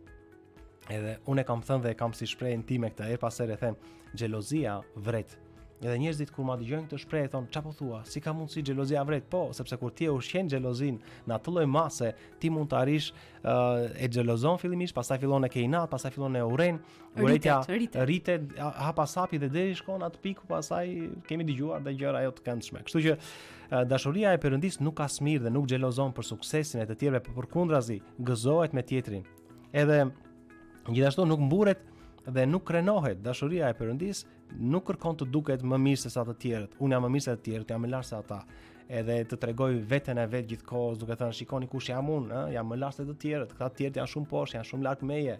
Edhe unë kam thënë dhe kam si shprehjen time këtë her pas here them, xhelozia vret. Edhe njerëzit kur ma dëgjojnë këtë shprehje thon, çfarë po thua? Si ka mundësi xhelozia vret? Po, sepse kur ti e ushqen xhelozin në atë lloj mase, ti mund të arrish e xhelozon fillimisht, pastaj fillon e ke inat, pastaj fillon e urren, urrëtia rritet hapasapi dhe deri shkon atë pikë, pastaj kemi dëgjuar dhe gjëra ajo të këndshme. Kështu që dashuria e Perëndisë nuk ka smir dhe nuk xhelozon për suksesin e të tjerëve, por përkundrazi gëzohet me tjetrin. Edhe gjithashtu nuk mburet dhe nuk krenohet. Dashuria e Perëndisë nuk kërkon të duket më mirë se sa të tjerët. Unë jam më mirë se të tjerët, jam më lart se ata. Edhe të tregoj veten e vet gjithkohës, duke thënë shikoni kush jam unë, jam më lart se të tjerët. Këta të tjerët janë shumë poshtë, janë shumë lart meje.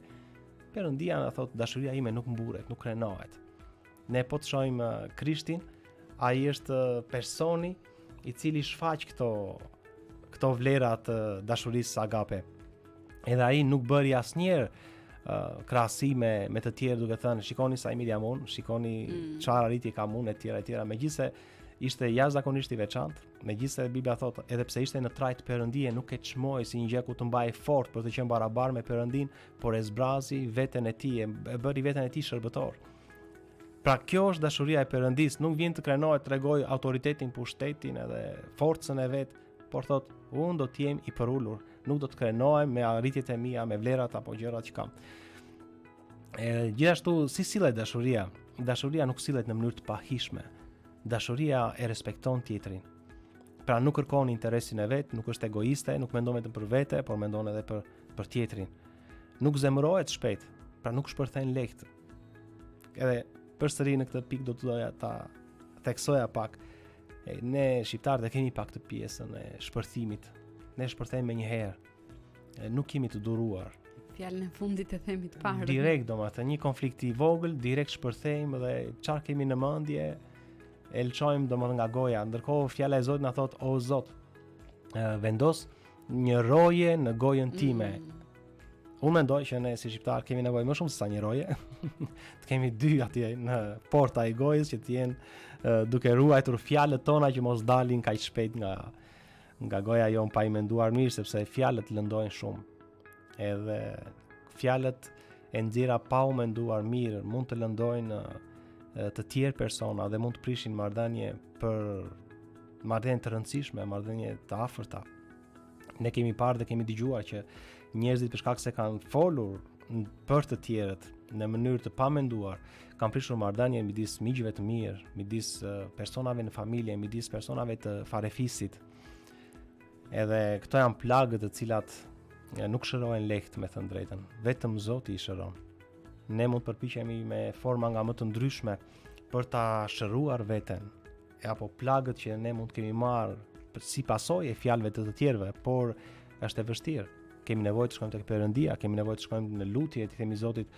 Perëndia na thot dashuria ime nuk mburret, nuk krenohet. Ne po të shohim Krishtin, ai është personi i cili shfaq këto vlera të dashurisë agape. Edhe ai nuk bëri asnjëherë krahasime me të tjerë duke thënë shikoni sa i mirë jam unë, shikoni çfarë arritje kam unë etj. Megjithse ishte jashtëzakonisht i veçantë, megjithse Bibla thotë edhe pse ishte në trajt Perëndie nuk e çmoi si një gjë ku të mbajë fort për të qenë barabar me Perëndin, por e zbrazi veten e tij, e bëri veten e tij shërbëtor. Pra kjo është dashuria e Perëndis, nuk vjen të krenohet, tregoj autoritetin, pushtetin edhe forcën e vet, por thot unë do të jem i përulur, nuk do të krenohem me arritjet e mia, me vlerat apo gjërat që kam. Gjithashtu si sillet dashuria? Dashuria nuk sillet në mënyrë të pahishme. Dashuria e respekton tjetrin. Pra nuk kërkon interesin e vet, nuk është egoiste, nuk mendon vetëm për vete, por mendon edhe për tjetrin. Nuk zemërohet shpejt, pra nuk shpërthen lehtë. Edhe përsëri në këtë pikë do të doja ta theksoja pak. Ne shqiptarët e kemi pak të pjesën e shpërthimit. Ne shpërthejmë me një herë. Nuk kemi të duruar. Fjalën e fundit e themi të parë. Direkt domethënë një konflikt i vogël, direkt shpërthejmë dhe çfarë kemi në mendje e lçojmë domethënë nga goja. Ndërkohë fjala e Zotit na thot o Zot, vendos një roje në gojën time. Unë mendoj që ne si shqiptar kemi nevojë më shumë se sa një roje. Të kemi dy atje në porta e gojës që të jenë duke ruajtur fjalët tona që mos dalin kaq shpejt nga goja jon pa i menduar mirë, sepse fjalët lëndojnë shumë. Edhe fjalët e nxjerra pa u menduar mirë mund të lëndojnë të tjerë persona dhe mund të prishin marrëdhënie të rëndësishme, marrëdhënie të afërta. Ne kemi parë dhe kemi dëgjuar që njerëzit për shkak se kanë folur për të tjerët në mënyrë të pamenduar, kanë prishur marrëdhënie midis miqve të mirë, midis personave në familje, midis personave të farefisit. Edhe këto janë plagët të cilat nuk shërohen lehtë, me thënë drejtën. Vetëm Zoti i shëron. Ne mund të përpiqemi me forma nga më të ndryshme për ta shëruar veten, apo plagët që ne mund të kemi marrë si pasojë e fjalëve të tjerëve, por është e vështirë. Kemi nevojë të shkojmë tek Perëndia, kemi nevojë të shkojmë në lutje, të themi Zotit,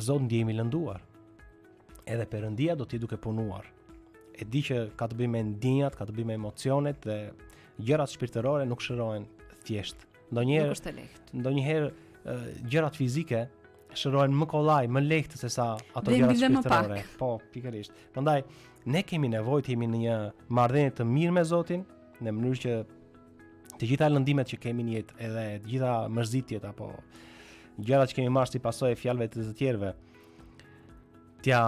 Zot ndjehemi lënduar. Edhe Perëndia do t'i duke punuar. E di që ka të bëjë me ndjenjat, ka të bëjë me emocionet dhe gjërat shpirtërore nuk shërohen thjesht. Ndonjëherë gjërat fizike shërohen më kollaj, më lehtë se sa ato gjërat shpirtërore. Po, pikërisht. Prandaj ne kemi nevojë të jemi në një marrëdhënie të mirë me Zotin, në mënyrë që të gjitha lëndimet që kemi në jetë, edhe të gjitha mërzitjet apo gjërat që kemi marrë si pasojë e fjalëve të tjerëve, t'ja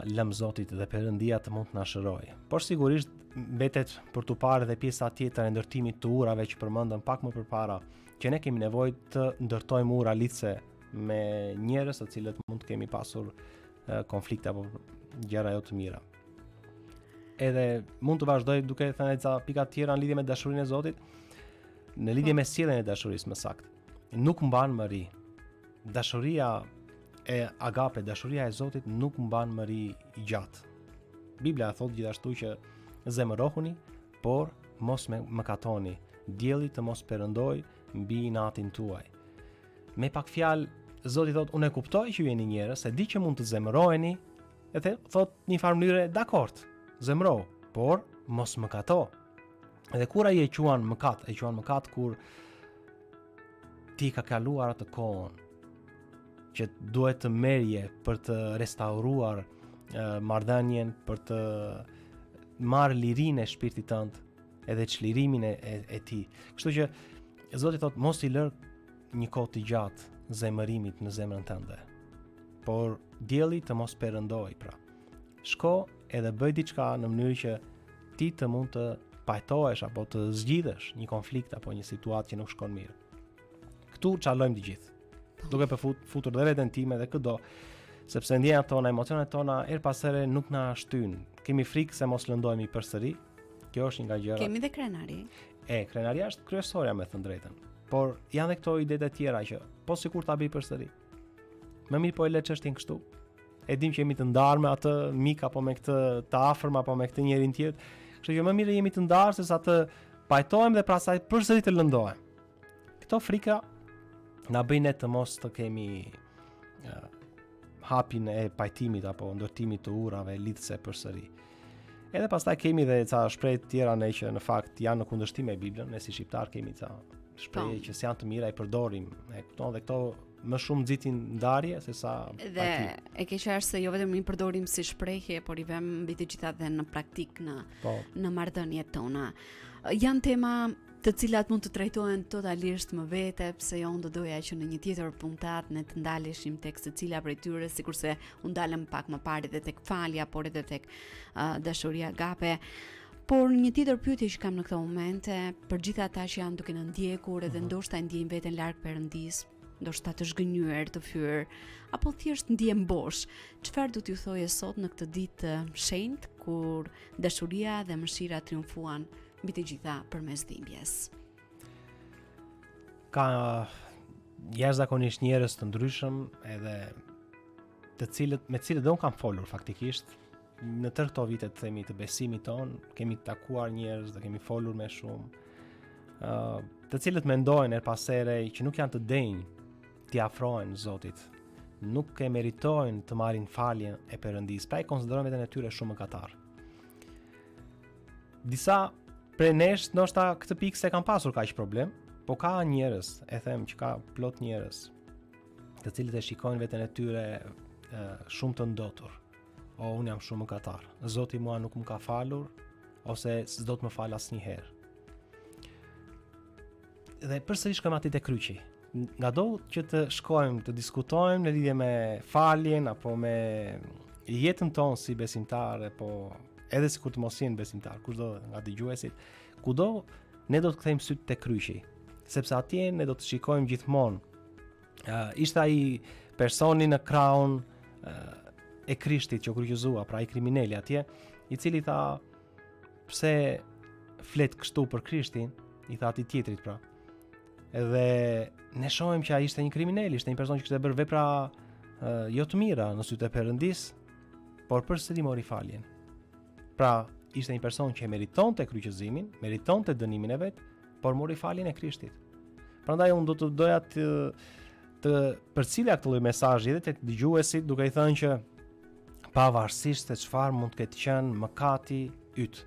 lëm Zotit dhe Perëndia të mund të na shërojë. Por sigurisht mbetet për tu parë edhe pjesa tjetër e ndërtimit të urave që përmendëm pak më përpara, që ne kemi nevojë të ndërtojmë ura lidhse me njerëz të cilët mund të kemi pasur konflikte apo gjëra jo të mira. Edhe mund të vazhdoj duke thënë ca pika të tjera në lidhje me dashurinë e Zotit, në lidhje me sjelljen e dashurisë më saktë. Nuk mban mëri. Dashuria e agape, dashuria e Zotit nuk mban mëri i gjatë. Bibla thotë gjithashtu që zemërohuni, por mos mëkatoni. Dielli të mos perëndoj mbi natin tuaj. Me pak fjalë, Zoti thotë, unë e kuptoj që jeni njerëz, e di që mund të zemëroheni, edhe thotë në një farë mënyrë dakord, zemëro, por mos mëkato. Edhe kur ai e quan mëkat kur ti ka kaluar atë kohën që duhet të merje për të restauruar marrëdhënien, për të marrë lirinë e shpirtit tënd, edhe çlirimin e tij. Kështu që Zoti thotë mos i lër një kohë të gjatë zemërimit në zemrën tënde. Por dielli të mos perëndoj, pra. Shko edhe bëj diçka në mënyrë që ti të mund të pajtohesh apo të zgjidhesh një konflikt apo një situatë që nuk shkon mirë. Ktu çallojmë të gjithë. Duke futur dhe veten time dhe çdo, sepse ndjenjat tona, emocionet tona her pas here nuk na shtyn. Kemi frikë se mos lëndohemi përsëri. Kjo është një nga gjërat. Kemi dhe krenari. Krenaria është kryesorja, me thënë drejtën. Por janë dhe këto ide të tjera që po sikur ta bëj përsëri. Më mirë po e le çështjen kështu. e dim që jemi të ndarë me atë mik apo me këtë të afërm apo me këtë njerin tjetër. Kështu që më mirë jemi të ndarë se sa të pajtohem dhe pastaj përsëri të lëndohem. Këto frika na bëjnë ne të mos të kemi hapin e pajtimit apo ndërtimit të urave lidhse përsëri. Edhe pastaj kemi dhe ca shprehje tjera ne që në fakt janë në kundërshtim me Biblën, ne si shqiptar kemi ca shprehje që janë të mira, i përdorim, e kupton, dhe këto më shumë nxitin ndarje se sa Dhe pajtim. e ke qartë se jo vetëm i përdorim si shprehje, por i vëmë mbi të gjitha dhe në praktik në marrëdhëniet tona. Janë tema të cilat mund të trajtohen totalisht më vete, pse jo unë do doja që në një tjetër puntat ne të ndaleshim tek secila prej tyre, sikurse u ndalëm pak më parë edhe tek falja, por edhe tek dashuria agape. Por një tjetër pyetje që kam në këtë momente, për gjithë ata që janë duke në ndjekur edhe ndoshta e ndjejnë veten larg Perëndis, ndoshta të zhgënjur, të fyr, apo thjesht ndjen bosh. Çfarë do t'ju thojë sot në këtë ditë të shenjtë kur dashuria dhe mëshira triumfuan mbi të gjitha përmes dhimbjes? Ka jashtëzakonisht njerëz të ndryshëm edhe me cilët dhe unë kam folur faktikisht në tërë këto vite të themi të besimit ton, kemi takuar njerëz dhe kemi folur me shumë, të cilët mendojnë pas here që nuk janë të denjë t'i afrohen Zotit, nuk e meritojnë të marrin faljen e Perëndis, pra e konsiderojnë veten e tyre shumë mëkatar. Disa prej nesh ndoshta këtë pikë se kam pasur kaq problem, po ka njerëz, e them që ka plot njerëz, të cilët e shikojnë veten e tyre shumë të ndotur. O, unë jam shumë mëkatar. Zoti mua nuk më ka falur, ose s'do të më fal asnjëherë. Dhe përsëri shkojmë aty te kryqi. Ngado që të shkojmë të diskutojmë në lidhje me faljen apo me jetën tonë si besimtar, apo edhe sikur të mos jenë besimtar, kushdo nga dëgjuesit, kudo ne do të kthejmë syt te kryqi, sepse atje ne do të shikojmë gjithmonë. Ishte ai personi në krahun e Krishtit që u kryqëzua, pra ai kriminali atje, i cili tha pse flet kështu për Krishtin, i tha atij tjetrit pra. Edhe ne shohim që ai ishte një kriminal, ishte një person që kishte bërë vepra jo të mira në sytë e Perëndis, por përsëri mori faljen. Pra, ishte një person që meritonte kryqëzimin, meritonte dënimin e vet, por mori faljen e Krishtit. Prandaj unë do të doja të përcjelja këtë lloj mesazhi edhe tek dëgjuesit, duke i thënë që pavarësisht se çfarë mund të ketë qenë mëkati yt,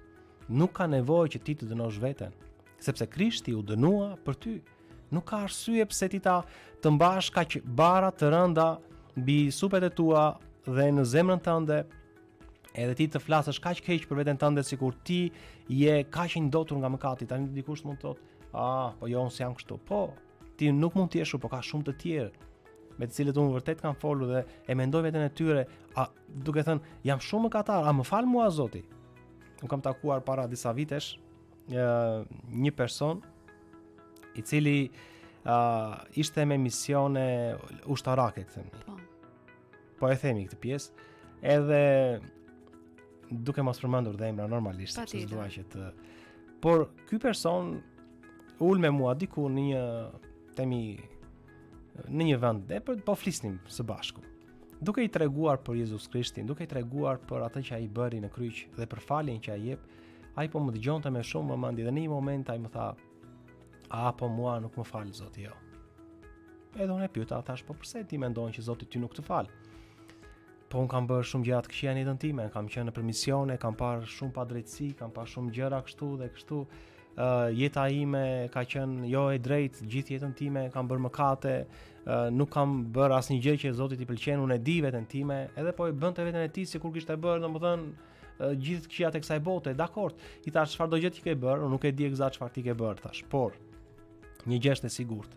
nuk ka nevojë që ti të dënosh veten, sepse Krishti u dënua për ty. Nuk ka arsye pse ti të mbash kaq bara të rënda mbi supet e tua dhe në zemrën tënde, edhe ti të flasësh kaq keq për veten tënde sikur ti je kaq i ndotur nga mëkati. Tani dikush mund të thotë, po jo unë s'jam kështu. Po, ti nuk mund të jesh, po ka shumë të tjerë me të cilët unë vërtet kam folur dhe e mendoj veten e tyre, duke thënë, jam shumë mëkatar, më fal mua Zoti. Unë kam takuar para disa vitesh një person i cili ishte me misione ushtarake, themi. Po e themi këtë pjesë, edhe duke mos përmendur dhe emra normalisht, sepse s'dua që të. Por ky person ul me mua diku në një vend, po flisnim së bashku. Duke i treguar për Jezus Krishtin, duke i treguar për atë që ai bëri në kryq dhe për faljen që ai jep, ai po më dëgjonte me shumë vëmendje dhe në një moment ai më tha, po mua nuk më fal Zoti, jo. Edhe unë e pyeta, thash, po pse ti mendon që Zoti ty nuk të fal? Po unë kam bërë shumë gjëra të këqija në jetën time, kam qenë në misione, kam parë shumë padrejtësi, kam parë shumë gjëra kështu dhe kështu. Jeta ime ka qenë jo e drejtë, gjithë jetën time kam bërë mëkate, nuk kam bërë asnjë gjë që Zotit i pëlqen, unë e di veten time, edhe po e bënte veten e tij sikur kishte bërë, domethënë gjithë këqijat e kësaj bote. Dakor, i thash çfarë do gjë ti ke bërë, unë nuk e di eksakt çfarë ti ke bërë, thash, por një gjë është e sigurt.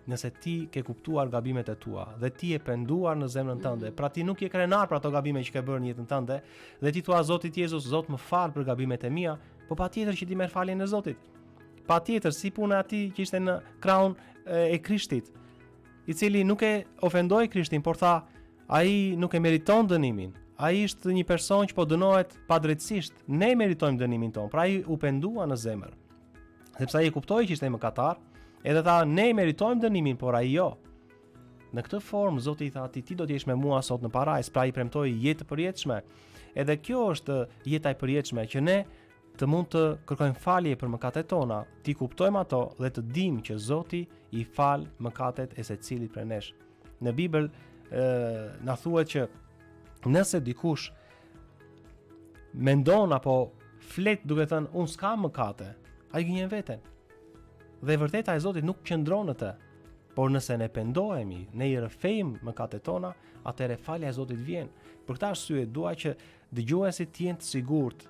Nëse ti ke kuptuar gabimet e tua dhe ti e penduar në zemrën tënde, pra ti nuk je krenar për ato gabime që ke bërë në jetën tënde, dhe ti thua Zotit Jezus, Zot më fal për gabimet e mia, po patjetër që ti merr faljen e Zotit. Patjetër si puna e atij që ishte në krahun e Krishtit, i cili nuk e ofendoi Krishtin, por tha, ai nuk e meriton dënimin. Ai është një person që po dënohet padrejtësisht. Ne meritojmë dënimin ton. Pra ai u pendua në zemër. Sepse ai e kuptoi që ishte mëkatar, edhe tha, ne meritojmë dënimin, por ai jo. Në këtë formë Zoti i tha atij, ti do të jesh me mua sot në parajs, pra i premtoi jetë të përjetshme. Edhe kjo është jeta e përjetshme, që ne të mund të kërkojmë falje për mëkatet tona, ti kuptojmë ato dhe të dimë që Zoti i fal mëkatet e secilit prej nesh. Në Bibël na thuhet që nëse dikush mendon apo flet duke thënë unë s'kam mëkate, ai gënjen veten. Dhe vërteta e Zotit nuk qëndron në të. Por nëse ne pendohemi, ne i rrëfejmë mëkatet tona, atëherë falja e Zotit vjen. Për këtë arsye dua që dëgjuesit të jenë të sigurt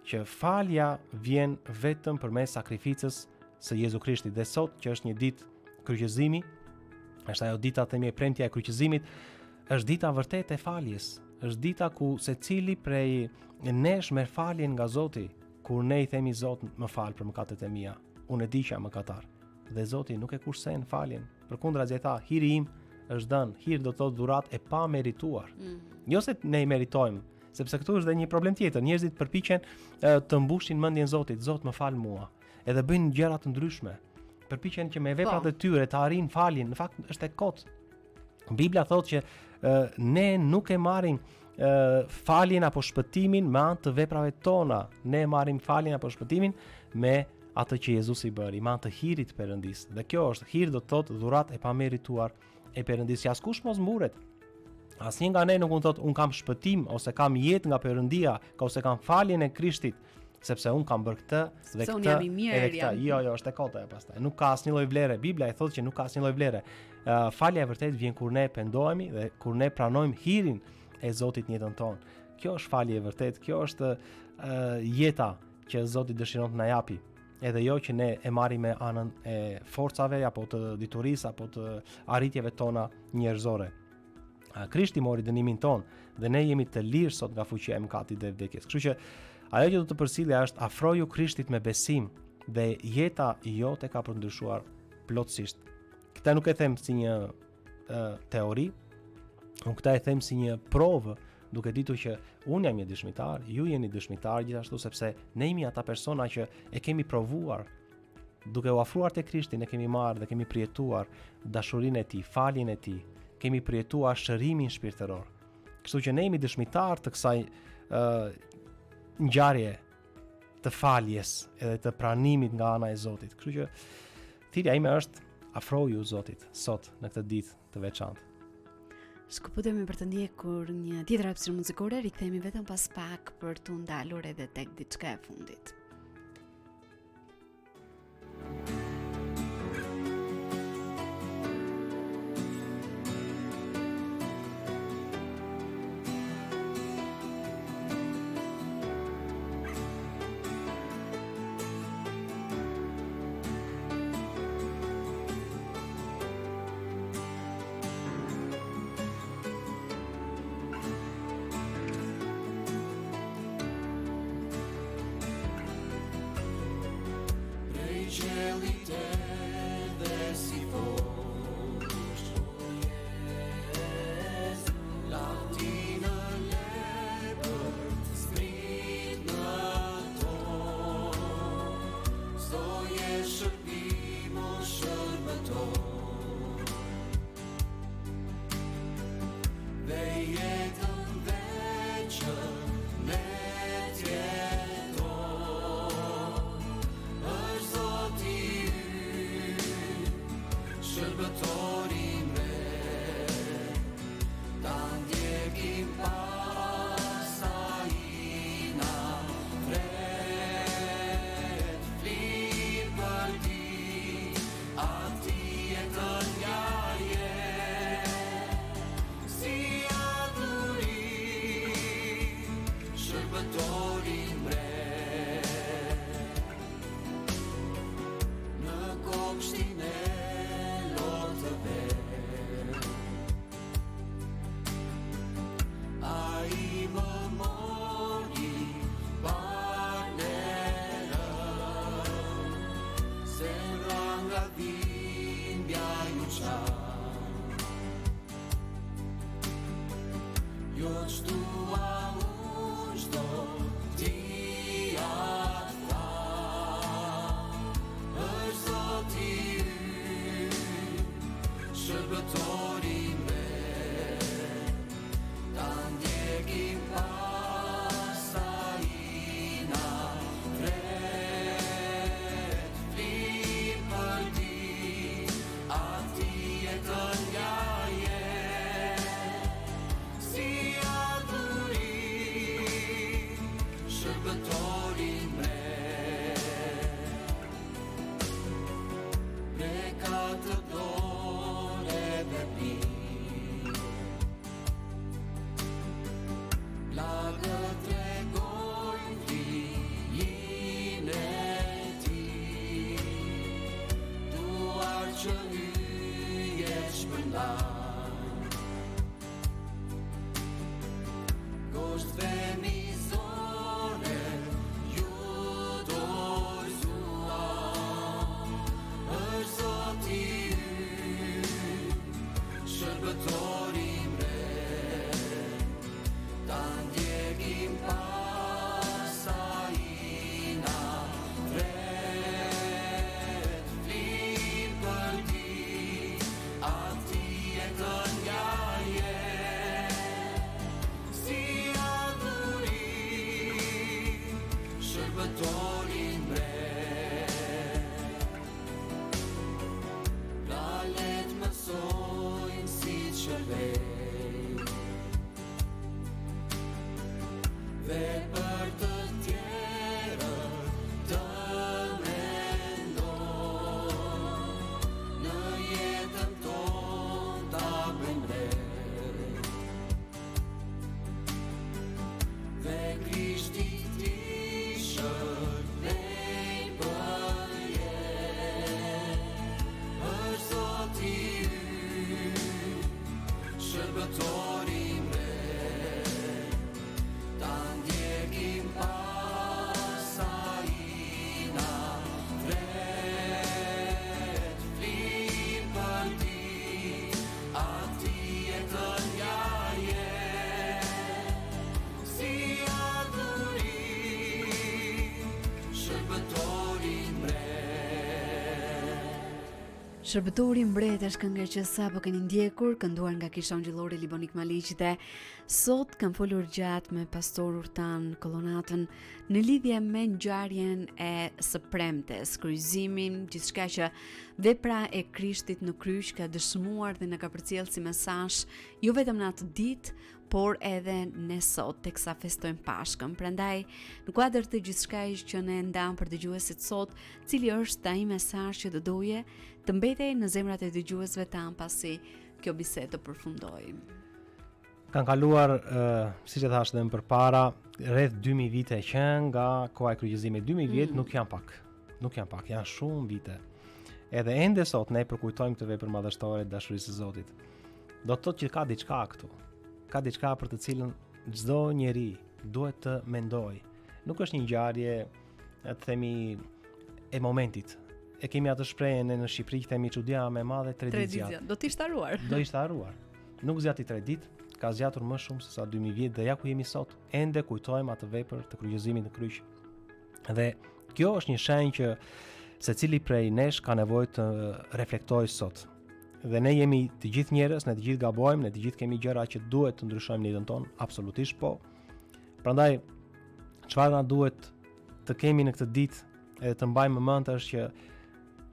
që falja vjen vetëm përmes sakrificës së Jezu Krishtit. Dhe sot që është një ditë kryqëzimi, është ajo dita themi e premtja e kryqëzimit, është dita vërtet e faljes. Është dita ku secili prej nesh merr faljen nga Zoti, kur ne i themi Zot, më fal për mëkatet e mia. Unë e di që jam mëkatar. Dhe Zoti nuk e kursen faljen. Përkundrazi e tha, hiri im është dhënë, hir do të thotë dhuratë e pa merituar. Jo se ne i meritojmë, sepse këtu është edhe një problem tjetër. Njerëzit përpiqen të mbushin mendjen Zotit, Zot më fal mua. Edhe bëjnë gjëra të ndryshme. Përpiqen që me veprat e tyre të arrijnë faljen, në fakt është e kot. Bibla thotë që ne nuk e marrim faljen apo shpëtimin me anë të veprave tona. Ne marrim faljen apo shpëtimin me atë që Jezusi bëri, me anë të hirit të Perëndis. Dhe kjo është hir, do të thotë dhuratë e pamerituar e Perëndis. Askush mos mburet. Asnjë nga ne nuk mund të thotë un kam shpëtim ose kam jetë nga Perëndia, ose kam faljen e Krishtit, sepse un kam bërë këtë dhe këtë edhe këtë. Jo, është e kota e pastaj. Nuk ka asnjë lloj vlere. Bibla e thotë që nuk ka asnjë lloj vlere. Falja e vërtet vjen kur ne pendohemi dhe kur ne pranojmë hirin e Zotit në jetën tonë. Kjo është falje e vërtet, kjo është jeta që Zoti dëshiron të na japi. Edhe jo që ne e marrim me anën e forcave apo të diturisë apo të arritjeve tona njerëzore. Krishti mori dënimin ton dhe ne jemi të lirë sot nga fuqia e mëkatit dhe vdekjes. Kështu që ajo që do të përcjellja është afroju Krishtit me besim dhe jeta jote ka përndryshuar plotësisht. Këtë nuk e them si një teori, unë këtë e them si një provë, duke ditur që unë jam një dëshmitar, ju jeni dëshmitar gjithashtu, sepse ne jemi ata persona që e kemi provuar, duke u afruar te Krishti, ne kemi marrë dhe kemi përjetuar dashurinë e tij, faljen e tij, kemi përjetuar shërimin shpirtëror. Kështu që ne jemi dëshmitar të kësaj ngjarje të faljes edhe të pranimit nga ana e Zotit. Kështu që thirrja ime është afroju Zotit sot në këtë ditë të veçantë. Shkëputemi për të ndjekur një tjetër hapësirë muzikore, rikthehemi vetëm pas pak për të ndalur edhe tek diçka e fundit. Shërbëtori Shërbëtori mbret është kënga që sapo keni ndjekur, kënduar nga Kisha Angjëllore Libonik Maliqi dhe sot kam folur gjatë me pastor Urtan Kollonatën në lidhje me ngjarjen e së premtes, kryqëzimin, gjithçka që vepra e Krishtit në kryq ka dëshmuar dhe na ka përcjellë si mesazh, jo vetëm në atë ditë, por edhe ne sot teksa festojmë Pashkën. Prandaj, në kuadër të gjithçka që ne ndam për dëgjuesit sot, cili është ai mesazh që do doje të mbetej në zemrat e dëgjuesve tan pasi kjo bisedë të përfundojë. Kanë kaluar, siç e thash edhe më përpara, rreth 2000 vite që nga koha e kryqëzimit. 2000 vjet nuk janë pak. Nuk janë pak, janë shumë vite. Edhe ende sot ne përkujtojmë këtë vepër madhështore të dashurisë së Zotit. Do të thotë që ka diçka këtu. Ka diçka për të cilën çdo njeri duhet të mendoj. Nuk është një ngjarje, të themi, e momentit. E kemi atë shprehjen në Shqipëri që themi çudia më e madhe 3 ditë zgjat. Do të ishte haruar. Do ishte haruar. Nuk zgjati 3 ditë, ka zgjatur më shumë se sa 2000 vjet dhe ja ku jemi sot. Ende kujtojmë atë vepër të kryqëzimit në kryq. Dhe kjo është një shenjë që secili prej nesh ka nevojë të reflektojë sot. Dhe ne jemi të gjithë njerëz, ne të gjithë gabojmë, ne të gjithë kemi gjëra që duhet të ndryshojmë në jetën tonë, absolutisht po. Prandaj çfarë na duhet të kemi në këtë ditë edhe të mbajmë mend është që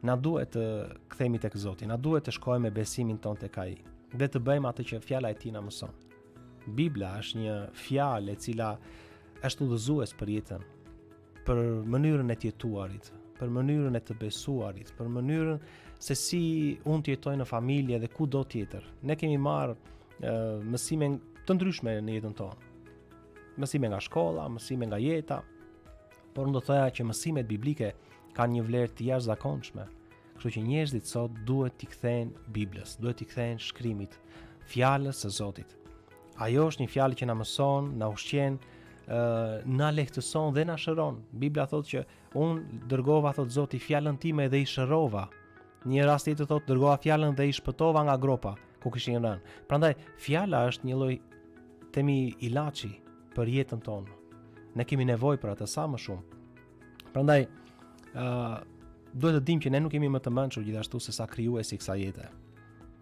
na duhet të kthehemi tek Zoti, na duhet të shkojmë me besimin tonë tek Ai dhe të bëjmë atë që fjala e Tij na mëson. Bibla është një fjalë e cila është udhëzues për jetën, për mënyrën e të jetuarit, për mënyrën e të besuarit, për mënyrën se si unë të jetoj në familje dhe kudo tjetër. Ne kemi marrë mësime të ndryshme në jetën tonë. Mësime nga shkolla, mësime nga jeta, por unë do thoya që mësimet biblike kanë një vlerë të jashtëzakonshme. Kështu që njerëzit sot duhet t'i kthejnë Biblës, duhet t'i kthejnë shkrimit, fjalës së Zotit. Ajo është një fjalë që na mëson, na ushqen, na lehtëson dhe na shëron. Bibla thotë që unë dërgova, thotë Zoti, fjalën time dhe i shërova. Një rast tjetër thotë dërgova fjalën dhe i shpëtova nga gropa ku kishin rënë. Prandaj fjala është një lloj temi ilaçi për jetën tonë. Ne kemi nevojë për atë sa më shumë. Prandaj duhet të dimë që ne nuk jemi më të mençur gjithashtu se sa krijuesi i kësaj jete.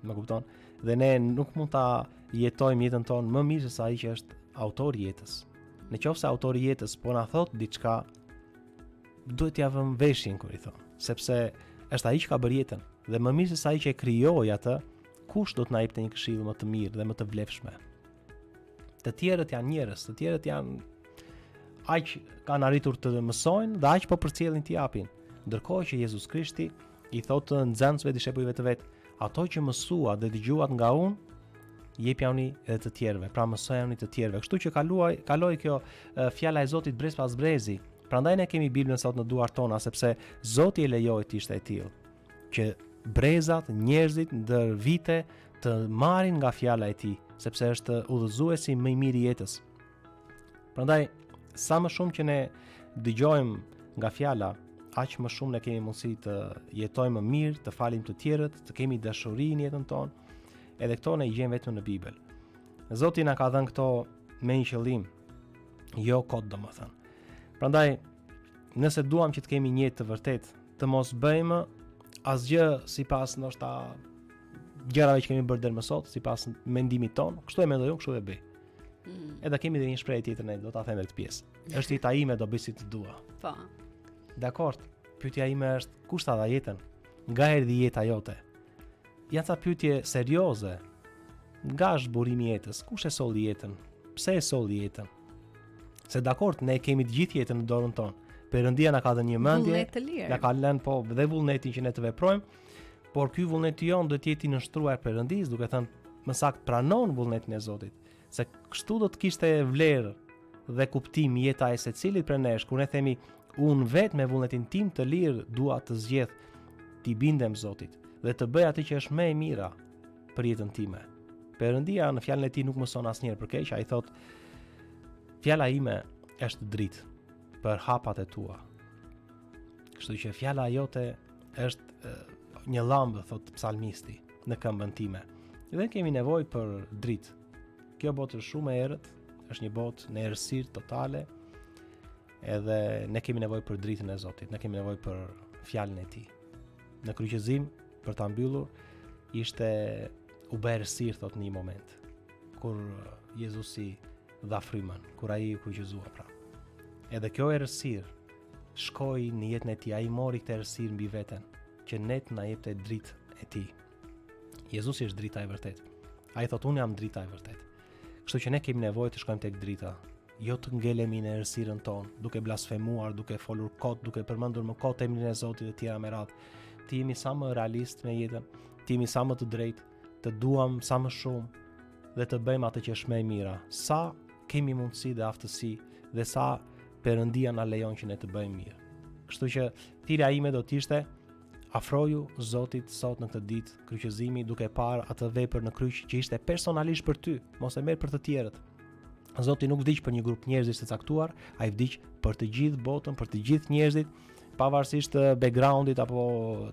Më kupton? Dhe ne nuk mund ta jetojmë jetën tonë më mirë se sa ai që është autori i jetës. Në qoftë se autori i jetës po na thot diçka, duhet t'ia vëmë veshin kur i thon, sepse është ai që ka bërë jetën dhe më mirë se sa ai që e krijoi atë, kush do të na jepte një këshill më të mirë dhe më të vlefshme. Të tjerët janë njerëz, të tjerët janë aq kanë arritur të mësojnë dhe aq po përcjellin t'i japin. Ndërkohë që Jezus Krishti i thotë nxënësve dishepujve të vet, ato që mësuat dhe dëgjuat nga unë, jepjani edhe të tjerëve, pra mësojani të tjerëve. Kështu që kaloi kjo fjala e Zotit brez pas brezi. Prandaj ne kemi Biblën sot në duart tona, sepse Zoti e lejoi të ishte e tillë, që brezat, njerëzit ndër vite të marrin nga fjala e tij, sepse është udhëzuesi më i mirë i jetës. Prandaj sa më shumë që ne dëgjojmë nga fjala, aq më shumë ne kemi mundësi të jetojmë më mirë, të falim të tjerët, të kemi dashuri në jetën tonë. Edhe këto ne i gjejmë vetëm në Bibël. Zoti na ka dhënë këto me një qëllim, jo kot domethënë. Prandaj nëse duam që të kemi një jetë të vërtetë, të mos bëjmë asgjë sipas ndoshta gjërave që kemi bërë deri më sot, sipas mendimit ton, kështu e mendoj unë, kështu e bëj. Edhe kemi dhe një shprehje tjetër ne do ta them këtë pjesë. Është jeta ime, do bëj si të dua. Po. Dakor. Pyetja ime është, kush ta dha jetën? Nga erdhi jeta jote? Janë ca pyetje serioze. Nga është burimi i jetës? Kush e solli jetën? Pse e solli jetën? Se dakor, ne kemi të gjithë jetën në dorën tonë. Perëndia na ka dhënë një mendje, Vullnet të lirë. na ka lënë po dhe vullnetin që ne të veprojmë, por ky vullnet jon do të jetë i nënshtruar Perëndis, duke thënë më saktë pranon vullnetin e Zotit, se kështu do të kishte vlerë dhe kuptim jeta e secilit prej nesh, kur ne themi unë vetë me vullnetin tim të lirë dua të zgjedh t'i bindem Zotit dhe të bëj atë që është më e mira për jetën time. Perëndia në fjalën e tij nuk mëson asnjëherë për keq, ai thotë fjala ime është dritë për hapat e tua. Kështu që fjala jote është një llambë, thot psalmisti, në këmbën time. Dhe kemi nevojë për dritë. Kjo botë është shumë e errët, është një botë në errësirë totale, edhe ne kemi nevojë për dritën e Zotit, ne kemi nevojë për fjalën e tij. Në kryqëzim, për ta mbyllur, ishte u bë errësirë thot në një moment, kur Jezusi dha frymën, kur ai u kryqëzua pra. Edhe kjo errësirë shkoi në jetën e tij, ai mori këtë errësirë mbi veten, që ne të na jepte dritë e tij. Jezusi është drita e vërtetë. Ai thotë unë jam drita e vërtetë. Kështu që ne kemi nevojë të shkojmë tek drita, jo të ngelemi në errësirën tonë, duke blasfemuar, duke folur kot, duke përmendur më kot emrin e Zotit e tjera me radhë. Të jemi sa më realist me jetën, të jemi sa më të drejtë, të duam sa më shumë dhe të bëjmë atë që është më e mira. Sa kemi mundësi dhe aftësi dhe sa Perëndia na lejon që ne të bëjmë mirë. Kështu që thirrja ime do të ishte afroju Zotit sot në këtë ditë kryqëzimi, duke parë atë vepër në kryq që ishte personalisht për ty, mos e merr për të tjerët. Zoti nuk vdiq për një grup njerëzish të caktuar, ai vdiq për të gjithë botën, për të gjithë njerëzit, pavarësisht backgroundit apo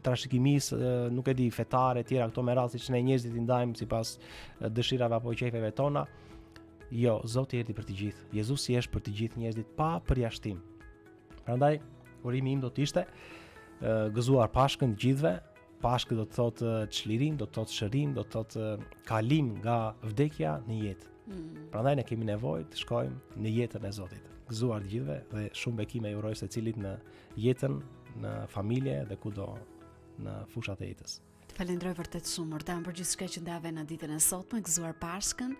trashëgimisë, nuk e di, fetare e tjera, këto me radhë siç ne njerëzit i ndajmë sipas dëshirave apo qejfeve tona. Jo, Zoti erdhi për të gjithë. Jezusi është për të gjithë njerëzit pa përjashtim. Prandaj, urimi im do të ishte gëzuar Pashkën të gjithëve. Pashkë do të thotë çlirim, do të thotë shërim, do të thotë kalim nga vdekja në jetë. Prandaj ne kemi nevojë të shkojmë në jetën e Zotit. Gëzuar të gjithëve dhe shumë bekime ju uroj secilit në jetën, në familje dhe kudo në fushat e jetës. Falenderoj vërtet shumë Ordan për gjithçka që ndave në ditën e sotme, gëzuar Pashkën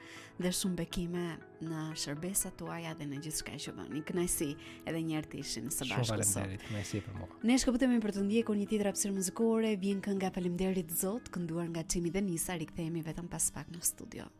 dhe shumë bekime në shërbesat tuaja dhe në gjithçka që bëni. Kënaqësi edhe një herë të ishim së bashku sot. Shumë faleminderit, kënaqësi për mua. Ne shkëputemi për të ndjekur një tjetër hapësirë muzikore, vjen kënga Faleminderit Zot, kënduar nga Çimi dhe Nisa, rikthehemi vetëm pas pak në studio.